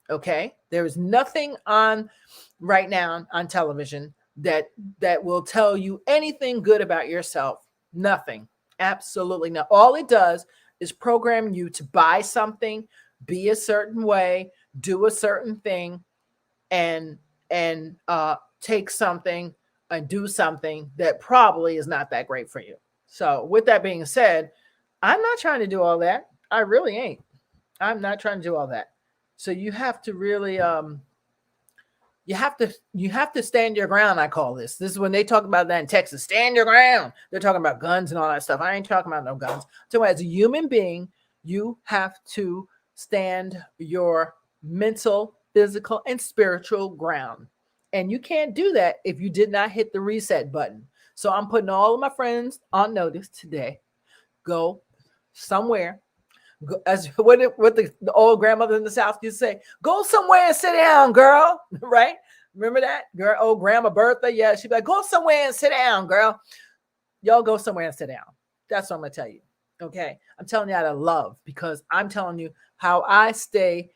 Okay. There is nothing on right now on television that will tell you anything good about yourself. Nothing. Absolutely not. All it does is program you to buy something, be a certain way, do a certain thing, and take something and do something that probably is not that great for you. So with that being said, I'm not trying to do all that. I really ain't. I'm not trying to do all that. So you have to really you have to stand your ground. I call this. This is when they talk about that in Texas. Stand your ground. They're talking about guns and all that stuff. I ain't talking about no guns. So as a human being, you have to stand your mental, physical, and spiritual ground. And you can't do that if you did not hit the reset button. So I'm putting all of my friends on notice today. Go somewhere. As what the old grandmother in the South used to say, go somewhere and sit down, girl. Right? Remember that? Girl, old Grandma Bertha. Yeah, she'd be like, go somewhere and sit down, girl. Y'all go somewhere and sit down. That's what I'm going to tell you. Okay. I'm telling you out of love, because I'm telling you how I stay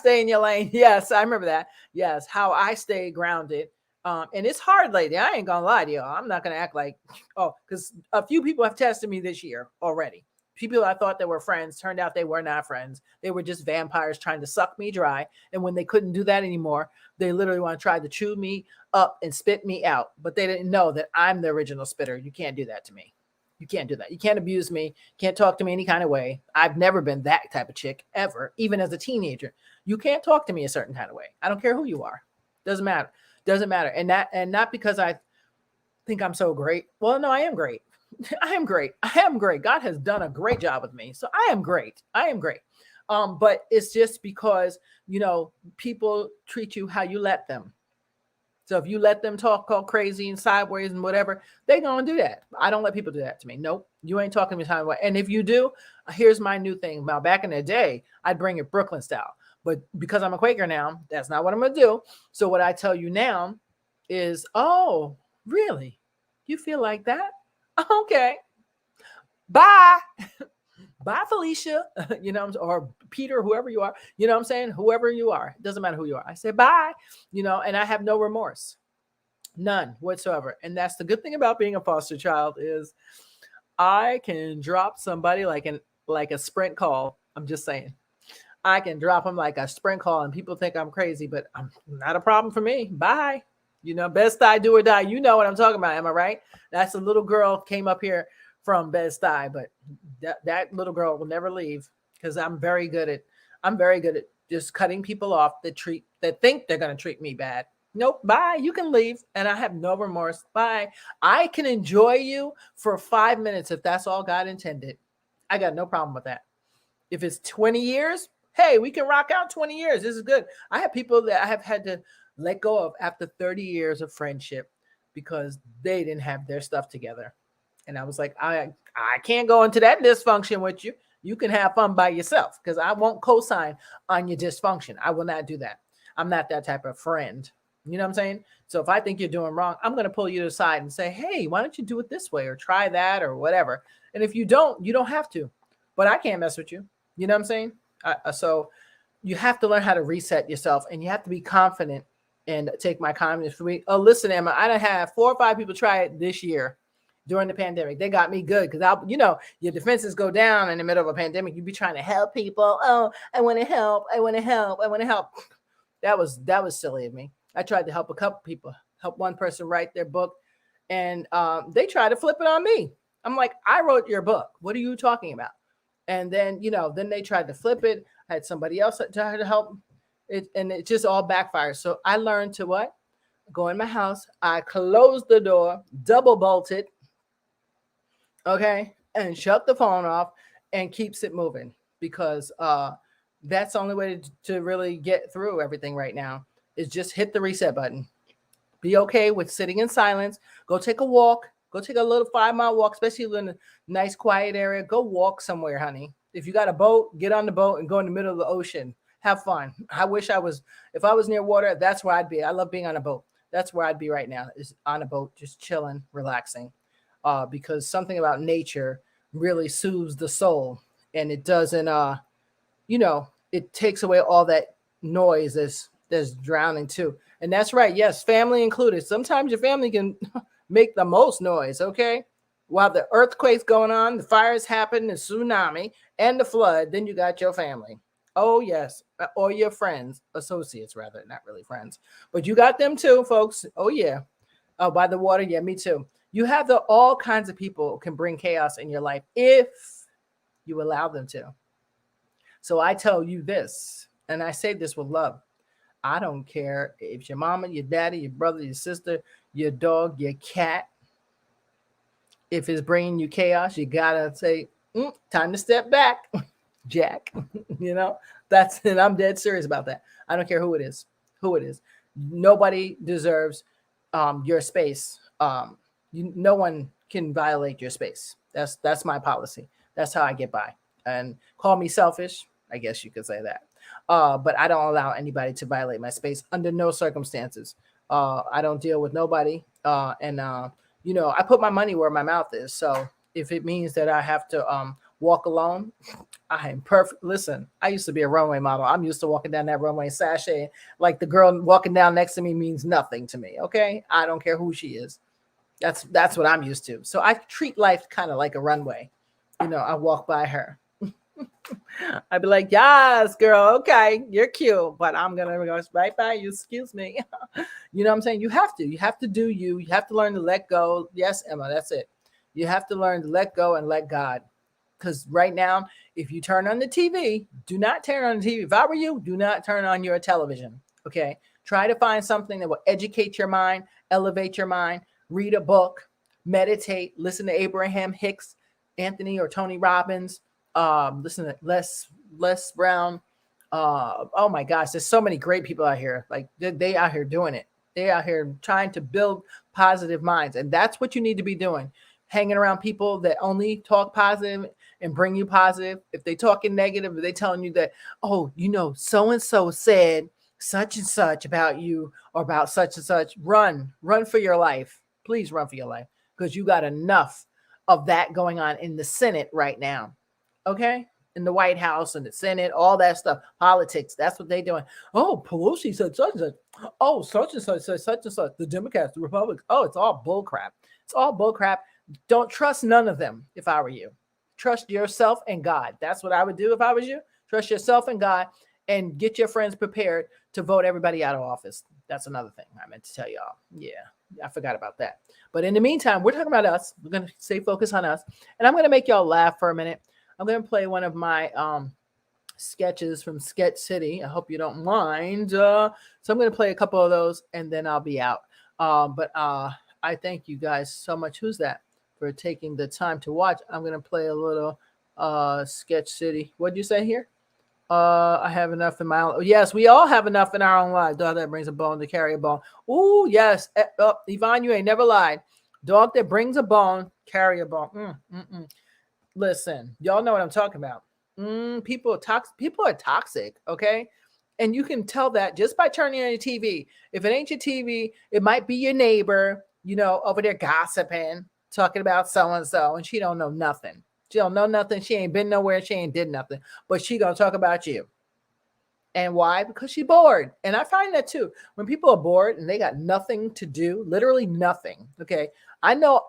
in your lane. Yes, I remember that. Yes, how I stay grounded. And it's hard lately. I ain't going to lie to you. I'm not going to act like, because a few people have tested me this year already. People I thought they were friends turned out they were not friends. They were just vampires trying to suck me dry. And when they couldn't do that anymore, they literally want to try to chew me up and spit me out. But they didn't know that I'm the original spitter. You can't do that to me. You can't do that. You can't abuse me. Can't talk to me any kind of way. I've never been that type of chick ever, even as a teenager. You can't talk to me a certain kind of way. I don't care who you are. Doesn't matter. Doesn't matter. And not because I think I'm so great. Well, no, I am great. I am great. I am great. God has done a great job with me. So I am great. I am great. But it's just because, people treat you how you let them. So if you let them talk all crazy and sideways and whatever, they're going to do that. I don't let people do that to me. Nope. You ain't talking to me sideways. And if you do, here's my new thing. Now, back in the day, I'd bring it Brooklyn style. But because I'm a Quaker now, that's not what I'm going to do. So what I tell you now is, oh, really? You feel like that? Okay. Bye. Bye, Felicia. Or Peter, whoever you are. You know what I'm saying? Whoever you are. It doesn't matter who you are. I say bye, and I have no remorse. None whatsoever. And that's the good thing about being a foster child is I can drop somebody like a sprint call. I'm just saying. I can drop them like a sprint call and people think I'm crazy, but I'm not a problem for me. Bye. Best I do or die. You know what I'm talking about. Am I right? That's a little girl came up here from Bed-Stuy, but that little girl will never leave because I'm very good at just cutting people off that think they're going to treat me bad. Nope. Bye. You can leave. And I have no remorse. Bye. I can enjoy you for 5 minutes if that's all God intended. I got no problem with that. If it's 20 years, hey, we can rock out 20 years. This is good. I have people that I have had to let go of after 30 years of friendship because they didn't have their stuff together. And I was like, I can't go into that dysfunction with you. You can have fun by yourself because I won't co-sign on your dysfunction. I will not do that. I'm not that type of friend. You know what I'm saying? So if I think you're doing wrong, I'm going to pull you to the side and say, hey, why don't you do it this way or try that or whatever? And if you don't have to. But I can't mess with you. You know what I'm saying? So you have to learn how to reset yourself and you have to be confident and take my confidence for me. Oh, listen, Emma, I done had 4 or 5 people try it this year during the pandemic. They got me good because your defenses go down in the middle of a pandemic. You be trying to help people. Oh, I want to help. I want to help. I want to help. That was silly of me. I tried to help a couple people, help one person write their book, and they tried to flip it on me. I'm like, I wrote your book. What are you talking about? And then, then they tried to flip it. I had somebody else that tried to help it, and it just all backfires. So I learned to what? Go in my house. I closed the door, double bolted, okay, and shut the phone off and keeps it moving because that's the only way to really get through everything right now is just hit the reset button. Be okay with sitting in silence. Go take a walk. Go take a little 5 mile walk, especially in a nice quiet area. Go walk somewhere, honey. If you got a boat, get on the boat and go in the middle of the ocean. Have fun. I wish if I was near water, that's where I'd be. I love being on a boat. That's where I'd be right now, is on a boat, just chilling, relaxing. Because something about nature really soothes the soul, and it doesn't, it takes away all that noise that's drowning too. And that's right. Yes, family included. Sometimes your family can make the most noise, okay? While the earthquake's going on, the fires happen, the tsunami, and the flood, then you got your family. Oh, yes. Or your friends, associates, rather, not really friends. But you got them too, folks. Oh, yeah. Oh, by the water. Yeah, me too. You have all kinds of people can bring chaos in your life if you allow them to. So I tell you this, and I say this with love. I don't care if your mama, your daddy, your brother, your sister, your dog, your cat, if it's bringing you chaos, you gotta say, time to step back, Jack. And I'm dead serious about that. I don't care who it is. Nobody deserves your space. No one can violate your space. That's my policy. That's how I get by. And call me selfish, I guess you could say that. But I don't allow anybody to violate my space under no circumstances. I don't deal with nobody. I put my money where my mouth is. So if it means that I have to walk alone, I am perfect. Listen, I used to be a runway model. I'm used to walking down that runway sashay. Like the girl walking down next to me means nothing to me. Okay. I don't care who she is. That's what I'm used to. So I treat life kind of like a runway. I walk by her. I'd be like, yes, girl. Okay. You're cute, but I'm going to go right by you. Excuse me. You know what I'm saying? You have to do you. You have to learn to let go. Yes, Emma, that's it. You have to learn to let go and let God. Because right now, if you turn on the TV, do not turn on the TV. If I were you, do not turn on your television. Okay. Try to find something that will educate your mind, elevate your mind, read a book, meditate, listen to Abraham Hicks, Anthony or Tony Robbins, listen to Les Brown. Oh my gosh, there's so many great people out here. Like they out here doing it. They out here trying to build positive minds. And that's what you need to be doing. Hanging around people that only talk positive and bring you positive. If they talking negative, if they telling you that, oh, so-and-so said such and such about you or about such and such, run for your life. Please run for your life, because you got enough of that going on in the Senate right now. Okay? In the White House and the Senate, all that stuff, politics, that's what they're doing. Oh, Pelosi said such and such. Oh, such and such said such and such. The Democrats, the Republicans. Oh, it's all bull crap. It's all bull crap. Don't trust none of them if I were you. Trust yourself and God. That's what I would do if I was you. Trust yourself and God, and get your friends prepared to vote everybody out of office. That's another thing I meant to tell y'all. Yeah, I forgot about that. But in the meantime, we're talking about us. We're going to stay focused on us. And I'm going to make y'all laugh for a minute. I'm going to play one of my sketches from Sketch City. I hope you don't mind. So I'm going to play a couple of those, and then I'll be out. But I thank you guys so much. Who's that? For taking the time to watch. I'm going to play a little Sketch City. What'd you say here? I have enough in my own. Yes, we all have enough in our own lives. Dog that brings a bone to carry a bone. Oh, yes. Yvonne, you ain't never lied. Dog that brings a bone, carry a bone. Listen, y'all know what I'm talking about. People are toxic, okay? And you can tell that just by turning on your TV. If it ain't your TV, it might be your neighbor, over there gossiping, talking about so-and-so, and she don't know nothing. She don't know nothing. She ain't been nowhere. She ain't did nothing. But she going to talk about you. And why? Because she's bored. And I find that too. When people are bored and they got nothing to do, literally nothing. Okay. I know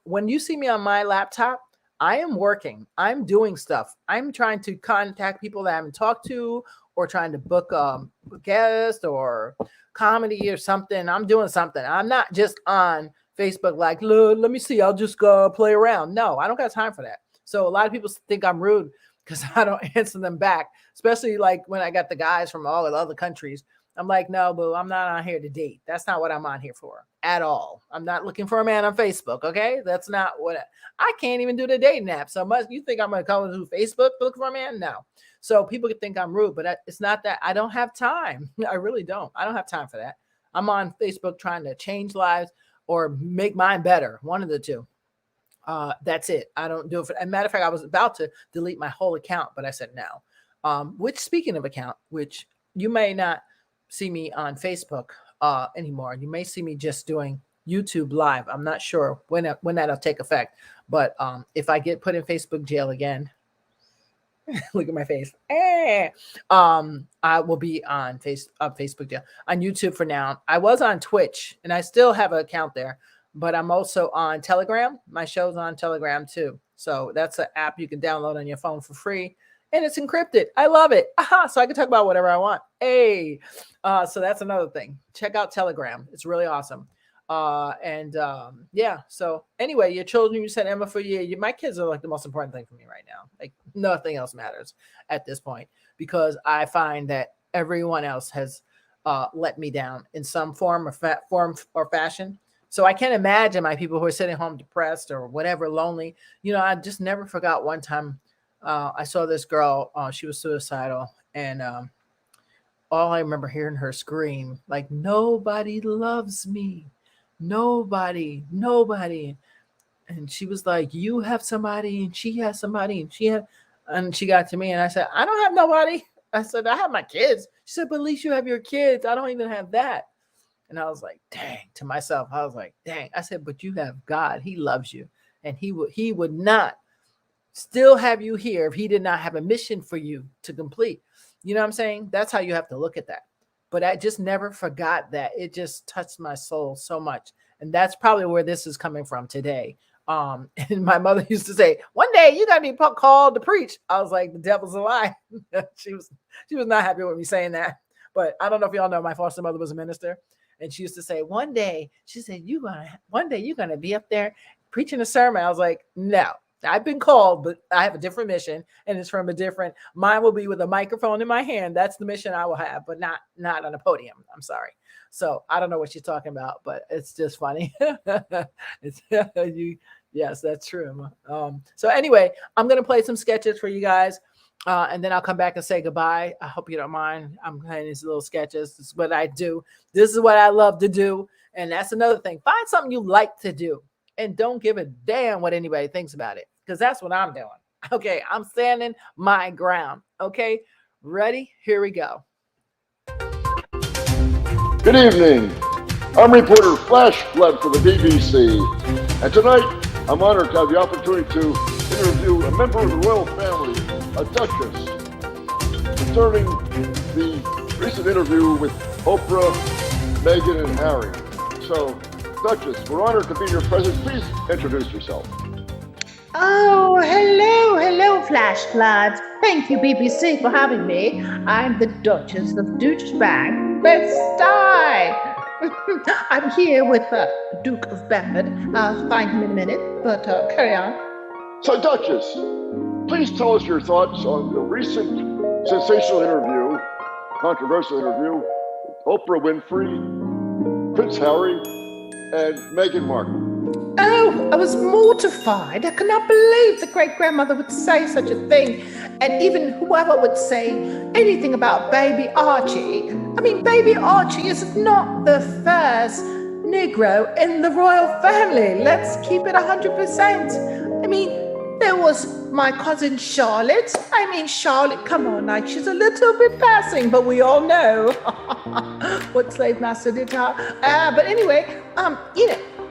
when you see me on my laptop, I am working. I'm doing stuff. I'm trying to contact people that I haven't talked to, or trying to book a guest or comedy or something. I'm doing something. I'm not just on Facebook like, let me see, I'll just go play around. No, I don't got time for that. So a lot of people think I'm rude because I don't answer them back, especially like when I got the guys from all the other countries. I'm like, no, boo, I'm not on here to date. That's not what I'm on here for at all. I'm not looking for a man on Facebook, okay? That's not what I can't even do the dating app. So much you think I'm going to come to Facebook to look for a man? No. So people could think I'm rude, but it's not that. I don't have time. I really don't. I don't have time for that. I'm on Facebook trying to change lives or make mine better. One of the two. That's it. I don't do it. As a matter of fact, I was about to delete my whole account, but I said no. Which, speaking of account, which you may not see me on Facebook anymore. You may see me just doing YouTube live. I'm not sure when that'll take effect, but if I get put in Facebook jail again, look at my face. I will be on Facebook jail, on YouTube for now. I was on Twitch, and I still have an account there, but I'm also on Telegram. My show's on Telegram too. So that's an app you can download on your phone for free, and it's encrypted. I love it. So I can talk about whatever I want. So that's another thing. Check out Telegram. It's really awesome. Yeah. So anyway, your children, you said, Emma, for you, my kids are like the most important thing for me right now. Like nothing else matters at this point, because I find that everyone else has let me down in some form or fashion. So I can't imagine my people who are sitting home depressed or whatever, lonely. I just never forgot one time I saw this girl. She was suicidal, and all I remember hearing her scream, like, nobody loves me. Nobody. And she was like, you have somebody, and she has somebody, and she got to me, and I said, I don't have nobody. I said, I have my kids. She said, but at least you have your kids. I don't even have that. And I was like, dang, to myself. I was like, dang. I said, but you have God. He loves you. And he would not still have you here if he did not have a mission for you to complete. You know what I'm saying? That's how you have to look at that. But I just never forgot that. It just touched my soul so much. And that's probably where this is coming from today. And my mother used to say, one day you got to be called to preach. I was like, the devil's a lie. She was not happy with me saying that. But I don't know if y'all know, my foster mother was a minister. And she used to say, one day, she said, one day you're going to be up there preaching a sermon. I was like, no. I've been called, but I have a different mission, and it's from mine will be with a microphone in my hand. That's the mission I will have, but not on a podium. I'm sorry. So I don't know what she's talking about, but it's just funny. Yes, that's true. So anyway, I'm going to play some sketches for you guys. And then I'll come back and say goodbye. I hope you don't mind. I'm playing these little sketches. This is what I do. This is what I love to do. And that's another thing. Find something you like to do, and don't give a damn what anybody thinks about it, because that's what I'm doing. Okay, I'm standing my ground. Okay, ready? Here we go. Good evening. I'm reporter Flash Flood for the BBC. And tonight, I'm honored to have the opportunity to interview a member of the royal family, a duchess, concerning the recent interview with Oprah, Meghan, and Harry. So, Duchess, we're honored to be in your presence. Please introduce yourself. Oh, hello, Flash Flood. Thank you, BBC, for having me. I'm the Duchess of Douchebag, Bed-Stuy. I'm here with Duke of Bedford. I'll find him in a minute, but carry on. So, Duchess, please tell us your thoughts on the recent sensational interview, controversial interview, with Oprah Winfrey, Prince Harry, and Meghan Markle. Oh, I was mortified. I could not believe the great-grandmother would say such a thing. And even whoever would say anything about baby Archie. I mean, baby Archie is not the first Negro in the royal family. Let's keep it 100%. I mean, there was my cousin Charlotte. Charlotte, come on, like, she's a little bit passing, but we all know what slave master did to her. But anyway,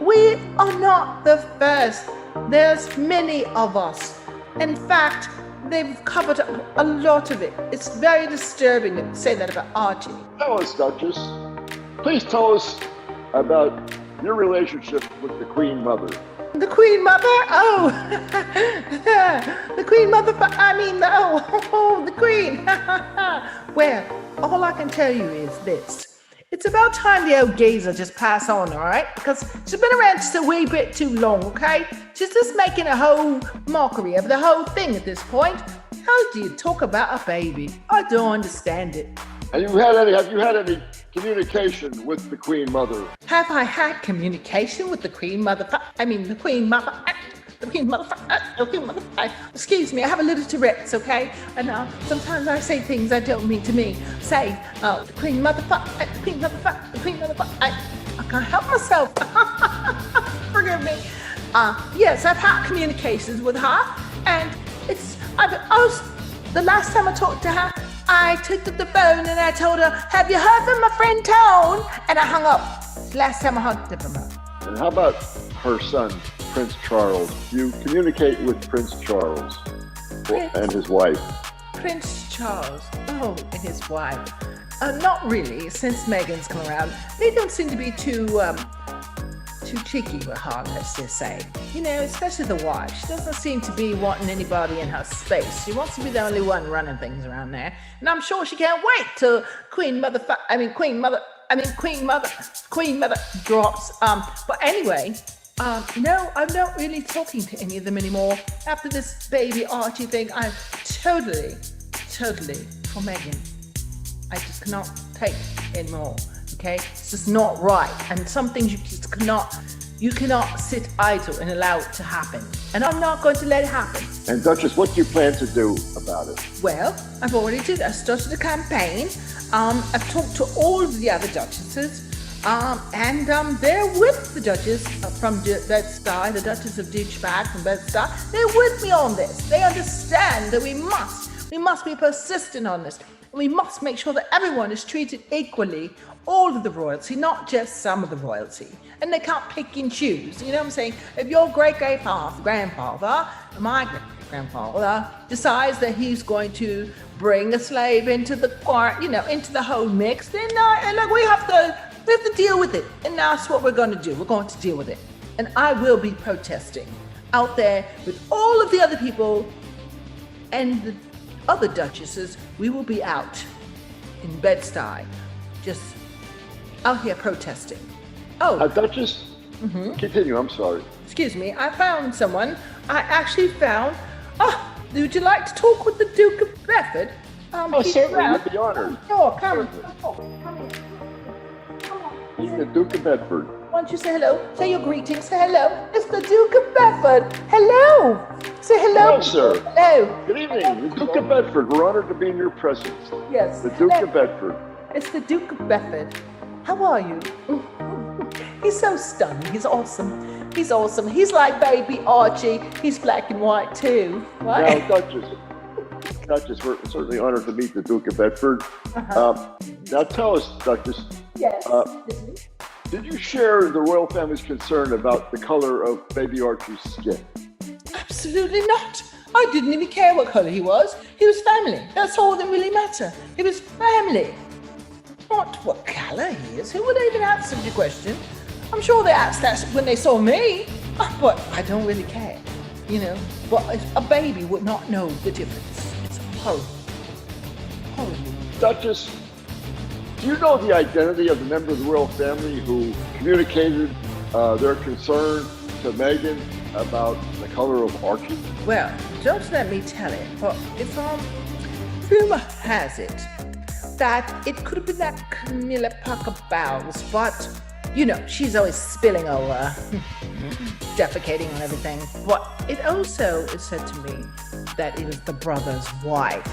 we are not the first. There's many of us. In fact, they've covered up a lot of it. It's very disturbing to say that about Archie. Tell us, Duchess. Please tell us about your relationship with the Queen Mother. The Queen Mother? Oh, the Queen Mother, the Queen. Well, all I can tell you is this. It's about time the old geezer just pass on, all right? Because she's been around just a wee bit too long, okay? She's just making a whole mockery of the whole thing at this point. How do you talk about a baby? I don't understand it. And have you had any communication with the Queen Mother? Have I had communication with the Queen Mother? The Queen Mother? the Queen motherfucker, the Queen motherfucker. Excuse me, I have a little Tourette's, okay? And sometimes I say things I don't mean to me. Say, the Queen motherfucker, the Queen motherfucker, the Queen motherfucker. I can't help myself. Forgive me. Yes, I've had communications with her, and the last time I talked to her, I took up the phone and I told her, "Have you heard from my friend Tone?" And I hung up. Last time I hung up from her. And how about her son, Prince Charles? You communicate with Prince Charles and his wife. Prince Charles, and his wife. Not really, since Meghan's come around. They don't seem to be too cheeky with her, let's just say. You know, especially the wife. She doesn't seem to be wanting anybody in her space. She wants to be the only one running things around there. And I'm sure she can't wait till Queen Mother drops. But anyway, no, I'm not really talking to any of them anymore. After this baby Archie thing, I'm totally for Meghan. I just cannot take anymore. Okay, it's just not right, and some things you cannot sit idle and allow it to happen, and I'm not going to let it happen. And Duchess, what do you plan to do about it? Well, I started a campaign. I've talked to all of the other duchesses, and they're with the Duchess from Bed-Stuy, the Duchess of Douchebag from Bed-Stuy. They're with me on this. They understand that we must be persistent on this. We must make sure that everyone is treated equally, all of the royalty, not just some of the royalty. And they can't pick and choose. You know what I'm saying? If your grandfather, my grandfather, decides that he's going to bring a slave into the into the whole mix, then we have to deal with it. And that's what we're going to do. We're going to deal with it. And I will be protesting out there with all of the other people and the other duchesses. We will be out in Bed-Stuy, just out here protesting. Duchess, continue, I'm sorry. Excuse me, I found someone. I actually found, would you like to talk with the Duke of Bedford? Certainly, you'd be honored. Oh, come He's the Duke of Bedford. Why don't you say hello? Say your greetings. Say hello. It's the Duke of Bedford. Hello. Say hello. Hello, sir. Hello. Good evening. The Duke of Bedford. We're honored to be in your presence. Yes. The Duke of Bedford. It's the Duke of Bedford. How are you? He's so stunning. He's awesome. He's awesome. He's like baby Archie. He's black and white too. Right? Now, Duchess, we're certainly honored to meet the Duke of Bedford. Now tell us, Duchess. Yes. Did you share the royal family's concern about the color of baby Archie's skin? Absolutely not. I didn't even care what color he was. He was family. That's all that really mattered. He was family. Not what color he is. Who would even ask such a question? I'm sure they asked that when they saw me. But I don't really care. But a baby would not know the difference. It's horrible. Horrible. Duchess, do you know the identity of the member of the royal family who communicated their concern to Meghan about the color of Archie? Well, don't let me tell it, but rumor has it that it could have been that Camilla Parker Bowles, but she's always spilling over, defecating on everything. But it also is said to me that it is the brother's wife.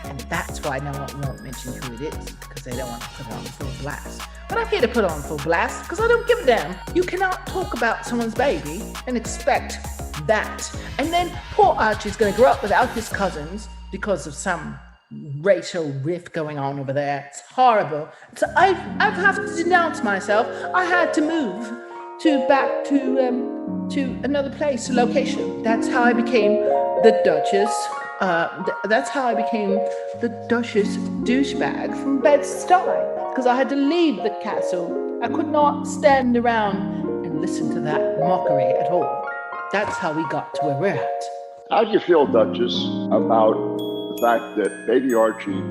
And that's why no one won't mention who it is, because they don't want to put it on full blast. But I'm here to put on full blast, because I don't give a damn. You cannot talk about someone's baby and expect that. And then poor Archie's going to grow up without his cousins because of some racial rift going on over there. It's horrible. So I have to denounce myself. I had to move back to another place, a location. That's how I became the Duchess. That's how I became the Duchess douchebag from Bed-Stuy, because I had to leave the castle. I could not stand around and listen to that mockery at all. That's how we got to where we're at. How do you feel, Duchess, about the fact that baby Archie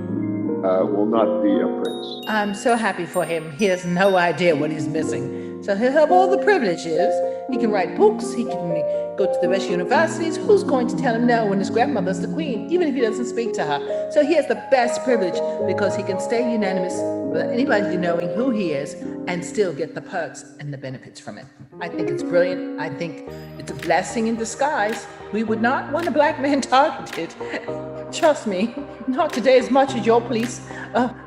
will not be a prince. I'm so happy for him. He has no idea what he's missing. So he'll have all the privileges. He can write books. He can go to the best universities. Who's going to tell him no when his grandmother's the queen, even if he doesn't speak to her? So he has the best privilege because he can stay unanimous without anybody knowing who he is and still get the perks and the benefits from it. I think it's brilliant. I think it's a blessing in disguise. We would not want a black man targeted. Trust me, not today as much as your police.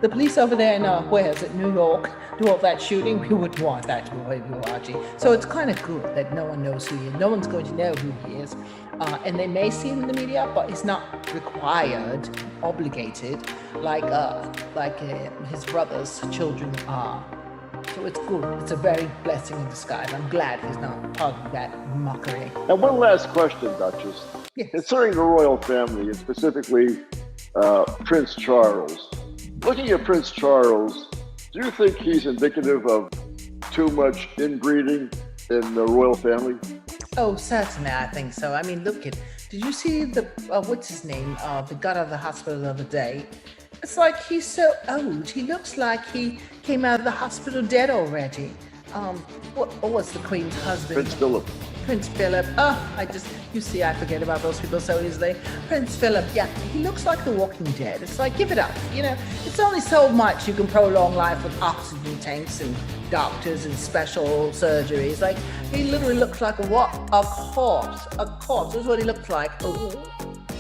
The police over there in, where is it, New York, do all that shooting. We wouldn't want that to avoid Archie. So it's kind of good that no one knows who he is. No one's going to know who he is. And they may see him in the media, but it's not required, obligated, like his brother's children are. So it's good. It's a very blessing in disguise. I'm glad he's not part of that mockery. And one last question, Duchess. Yes. Concerning the royal family, and specifically Prince Charles, looking at Prince Charles, do you think he's indicative of too much inbreeding in the royal family? Oh, certainly, I think so. I mean, look at, did you see the, what's his name, that got out of the hospital the other day? It's like he's so old. He looks like he came out of the hospital dead already. What was the Queen's husband? Prince Philip. Prince Philip. You see, I forget about those people so easily. Prince Philip, yeah, he looks like The Walking Dead. It's like, give it up. You know, it's only so much you can prolong life with oxygen tanks and doctors and special surgeries. Like, he literally looks like a what? A corpse. A corpse. That's what he looks like. Oh,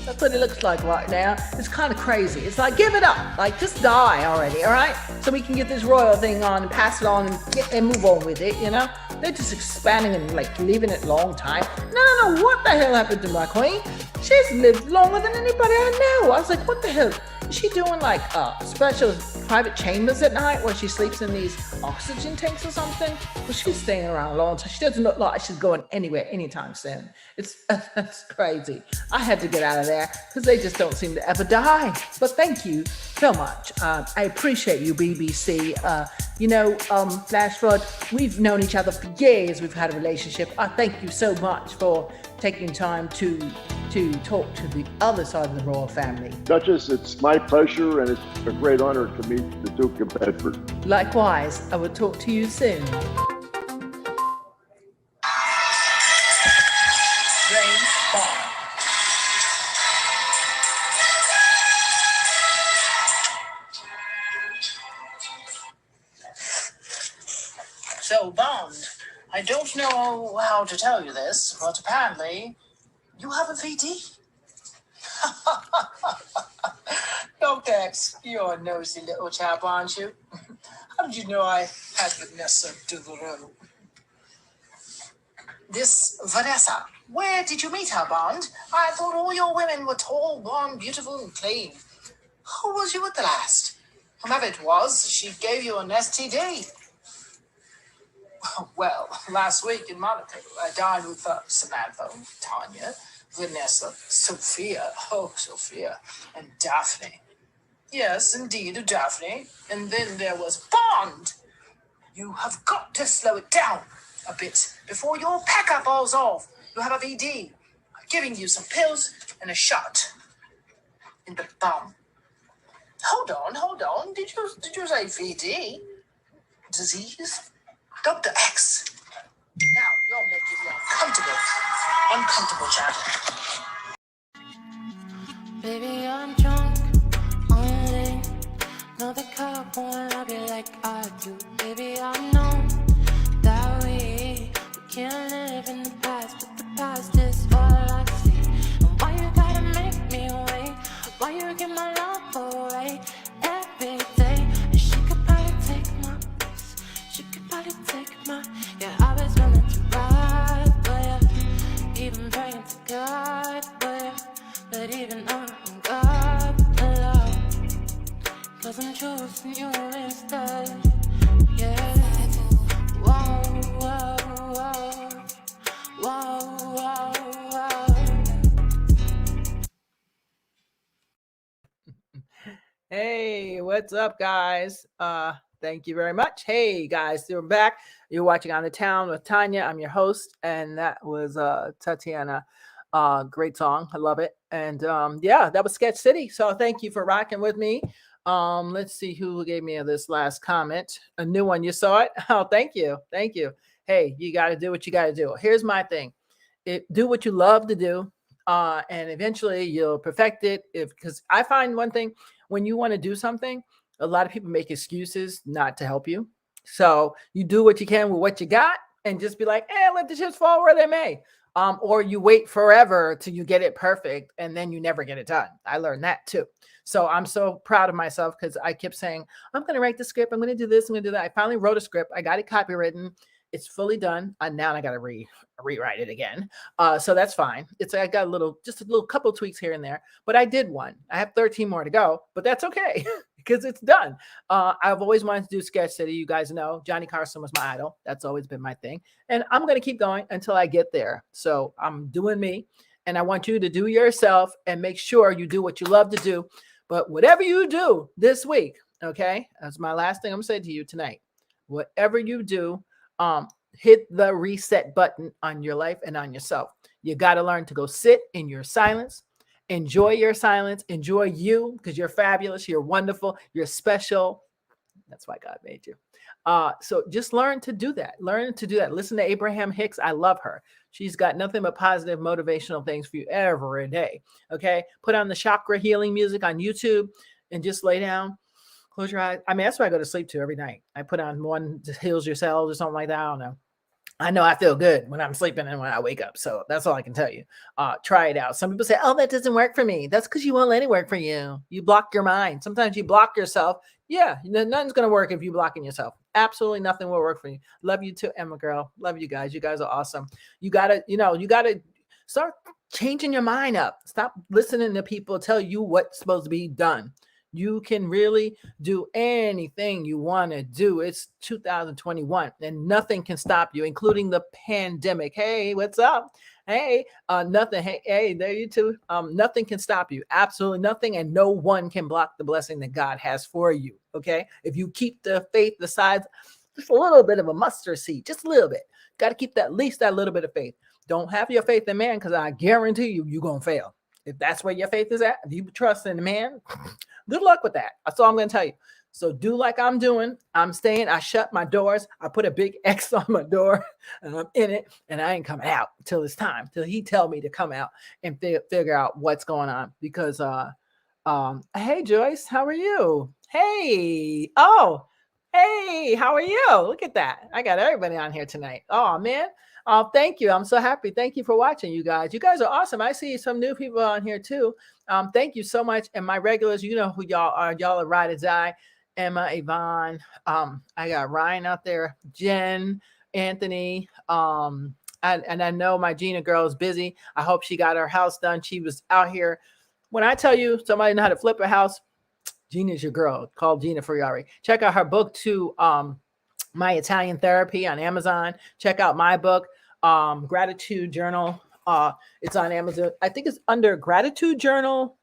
that's what he looks like right now. It's kind of crazy. It's like, give it up. Like, just die already, all right? So we can get this royal thing on and pass it on and move on with it, you know? They're just expanding and, like, leaving it long time. No. What the hell happened to my queen? She's lived longer than anybody I know. I was like, what the hell? Is she doing, like, special private chambers at night where she sleeps in these oxygen tanks or something? Well, she's staying around a long time. She doesn't look like she's going anywhere anytime soon. That's crazy. I had to get out of there because they just don't seem to ever die. But thank you so much. I appreciate you, BBC. Flash Flood, we've known each other for years. We've had a relationship. I thank you so much for taking time to talk to the other side of the royal family. Duchess, it's my pleasure and it's a great honor to meet the Duke of Bedford. Likewise, I will talk to you soon. So, Bond, I don't know how to tell you this, but apparently you have a VD. Dr. X, you're a nosy little chap, aren't you? How did you know I had Vanessa Devereaux? This Vanessa, where did you meet her, Bond? I thought all your women were tall, blonde, beautiful, and clean. Who was you at the last? Whomever it was, she gave you an STD. Well, last week in Monaco, I dined with Samantha, Tanya, Vanessa, Sophia, and Daphne. Yes, indeed, Daphne. And then there was Bond. You have got to slow it down a bit before your pecker falls off. You have a VD. I'm giving you some pills and a shot in the bum. Hold on. Did you say VD? Disease? Dr. X. Now you're making me uncomfortable, chap. Baby, I'm drunk on it. No, the cop won't love you like I do. Baby, I know that we can't live in the past, but the past is all I see. And why you gotta make me wait? Why you give my love away every day? And she could probably take my place. She could probably take my. Yeah, I was willing to ride, but yeah, even praying to God, but even knowing God alone, 'cause I'm choosing you instead. Yeah. Whoa, whoa, whoa, whoa, whoa, whoa. Hey, what's up, guys? Thank you very much. Hey, guys, you're back. You're watching On the Town with Tanya. I'm your host, and that was Tatiana. Great song. I love it. And yeah, that was Sketch City. So thank you for rocking with me. Let's see who gave me this last comment. A new one. You saw it? Oh, thank you. Thank you. Hey, you got to do what you got to do. Here's my thing. Do what you love to do. And eventually you'll perfect it. Because I find one thing, when you want to do something, a lot of people make excuses not to help you. So you do what you can with what you got and just be like, let the chips fall where they may. Or you wait forever till you get it perfect and then you never get it done. I learned that too. So I'm so proud of myself because I kept saying, I'm going to write the script. I'm going to do this. I'm going to do that. I finally wrote a script. I got it copywritten. It's fully done. Now I got to rewrite it again. So that's fine. I got just a little couple tweaks here and there, but I did one. I have 13 more to go, but that's okay because it's done. I've always wanted to do Sketch City. You guys know Johnny Carson was my idol. That's always been my thing. And I'm going to keep going until I get there. So I'm doing me, and I want you to do yourself and make sure you do what you love to do. But whatever you do this week, okay, that's my last thing I'm going to say to you tonight. Whatever you do, hit the reset button on your life and on yourself. You got to learn to go sit in your silence, enjoy your silence, enjoy you because you're fabulous, you're wonderful, you're special. That's why God made you. So just learn to do that. Learn to do that. Listen to Abraham Hicks. I love her. She's got nothing but positive motivational things for you every day. Okay. Put on the chakra healing music on YouTube and just lay down. Close your eyes. I mean, that's what I go to sleep to every night. I put on one that heals your cells or something like that. I don't know. I know I feel good when I'm sleeping and when I wake up. So that's all I can tell you. Try it out. Some people say, oh, that doesn't work for me. That's because you won't let it work for you. You block your mind. Sometimes you block yourself. Yeah, nothing's going to work if you're blocking yourself. Absolutely nothing will work for you. Love you too, Emma girl. Love you guys. You guys are awesome. You got to start changing your mind up. Stop listening to people tell you what's supposed to be done. You can really do anything you want to do. It's 2021 and nothing can stop you, including the pandemic. Hey, what's up? Hey, nothing. Hey, there you too. Nothing can stop you. Absolutely nothing. And no one can block the blessing that God has for you. Okay. If you keep the faith the size, just a little bit of a mustard seed, just a little bit. Got to keep at least that little bit of faith. Don't have your faith in man because I guarantee you're going to fail. If that's where your faith is at, if you trust in the man, good luck with that. That's all I'm going to tell you. So do like I'm doing. I'm staying. I shut my doors. I put a big X on my door and I'm in it and I ain't coming out till it's time, till he tell me to come out and figure out what's going on. Because, hey, Joyce, how are you? Hey. Oh, hey, how are you? Look at that. I got everybody on here tonight. Oh, man. Thank you. I'm so happy. Thank you for watching, you guys. You guys are awesome. I see some new people on here too. Thank you so much. And my regulars, you know who y'all are. Y'all are ride or die. Emma, Yvonne. I got Ryan out there, Jen, Anthony. And I know my Gina girl is busy. I hope she got her house done. She was out here. When I tell you somebody know how to flip a house, Gina's your girl. Called Gina Friari. Check out her book too. My Italian Therapy on Amazon. Check out my book, Gratitude Journal. It's on Amazon. I think it's under Gratitude Journal,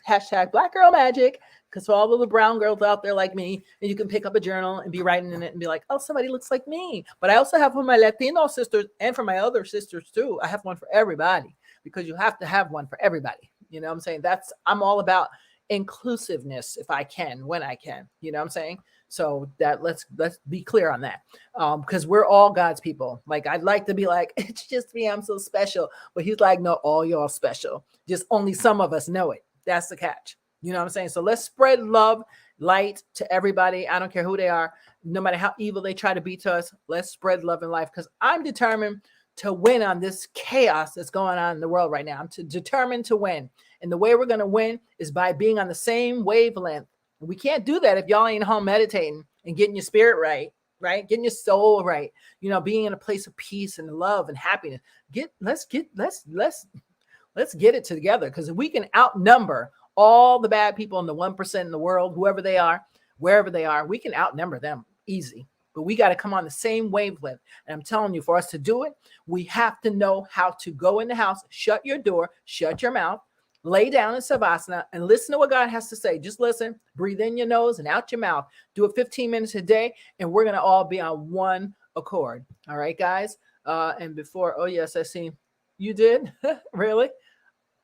#Black Girl Magic, because for all of the brown girls out there like me, and you can pick up a journal and be writing in it and be like, oh, somebody looks like me. But I also have for my Latino sisters and for my other sisters too. I have one for everybody because you have to have one for everybody. You know what I'm saying? I'm all about inclusiveness if I can, when I can. You know what I'm saying? So that let's be clear on that, because we're all God's people. Like I'd like to be like, it's just me, I'm so special, but he's like, no, all y'all special. Just only some of us know it. That's the catch. You know what I'm saying? So let's spread love, light to everybody. I don't care who they are, no matter how evil they try to be to us. Let's spread love and life because I'm determined to win on this chaos that's going on in the world right now. I'm determined to win, and the way we're going to win is by being on the same wavelength. We can't do that if y'all ain't home meditating and getting your spirit right? Getting your soul right. You know, being in a place of peace and love and happiness. Let's get it together because if we can outnumber all the bad people in the 1% in the world, whoever they are, wherever they are, we can outnumber them easy. But we got to come on the same wavelength. And I'm telling you, for us to do it, we have to know how to go in the house, shut your door, shut your mouth, lay down in Savasana and listen to what God has to say. Just listen, breathe in your nose and out your mouth. Do it 15 minutes a day, and we're going to all be on one accord. All right, guys? And before, oh, yes, I see. You did? Really?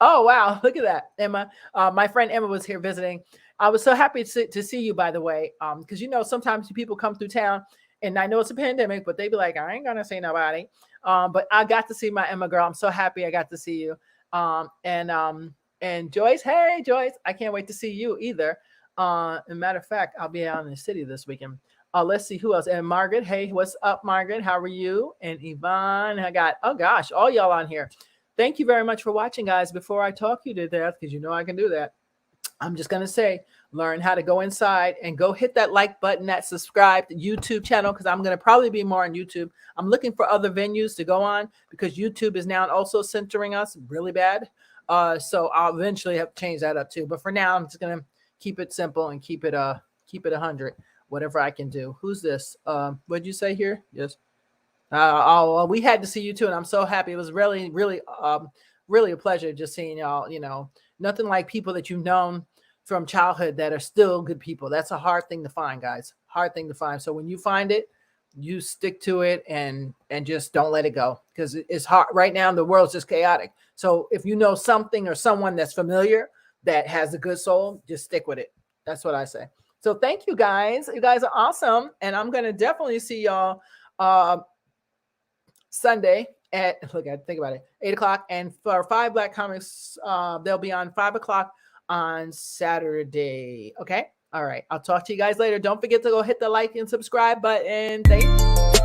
Oh, wow. Look at that, Emma. My friend Emma was here visiting, I was so happy to see you, by the way, because sometimes people come through town, and I know it's a pandemic, but they be like, I ain't gonna see nobody. But I got to see my Emma girl. I'm so happy I got to see you. And Joyce, hey Joyce, I can't wait to see you either. As a matter of fact, I'll be out in the city this weekend. Let's see who else. And Margaret, hey, what's up, Margaret? How are you? And Yvonne, oh gosh, all y'all on here. Thank you very much for watching, guys. Before I talk you to death, because I can do that, I'm just going to say, learn how to go inside and go hit that like button, that subscribe to YouTube channel, because I'm going to probably be more on YouTube. I'm looking for other venues to go on because YouTube is now also censoring us really bad. So I'll eventually have to change that up too. But for now, I'm just going to keep it simple and keep it 100, whatever I can do. Who's this? What'd you say here? Yes. We had to see you too, and I'm so happy. It was really, really, really a pleasure just seeing y'all. Nothing like people that you've known from childhood that are still good people. That's a hard thing to find, guys. Hard thing to find. So when you find it, you stick to it and just don't let it go, because it's hard right now. The world's just chaotic. So if you know something or someone that's familiar that has a good soul, just stick with it. That's what I say. So thank you guys. You guys are awesome, and I'm gonna definitely see y'all Sunday at, think about it, 8 o'clock. And for 5 Black Comics, they'll be on 5 o'clock on Saturday. Okay. All right. I'll talk to you guys later. Don't forget to go hit the like and subscribe button. Thanks.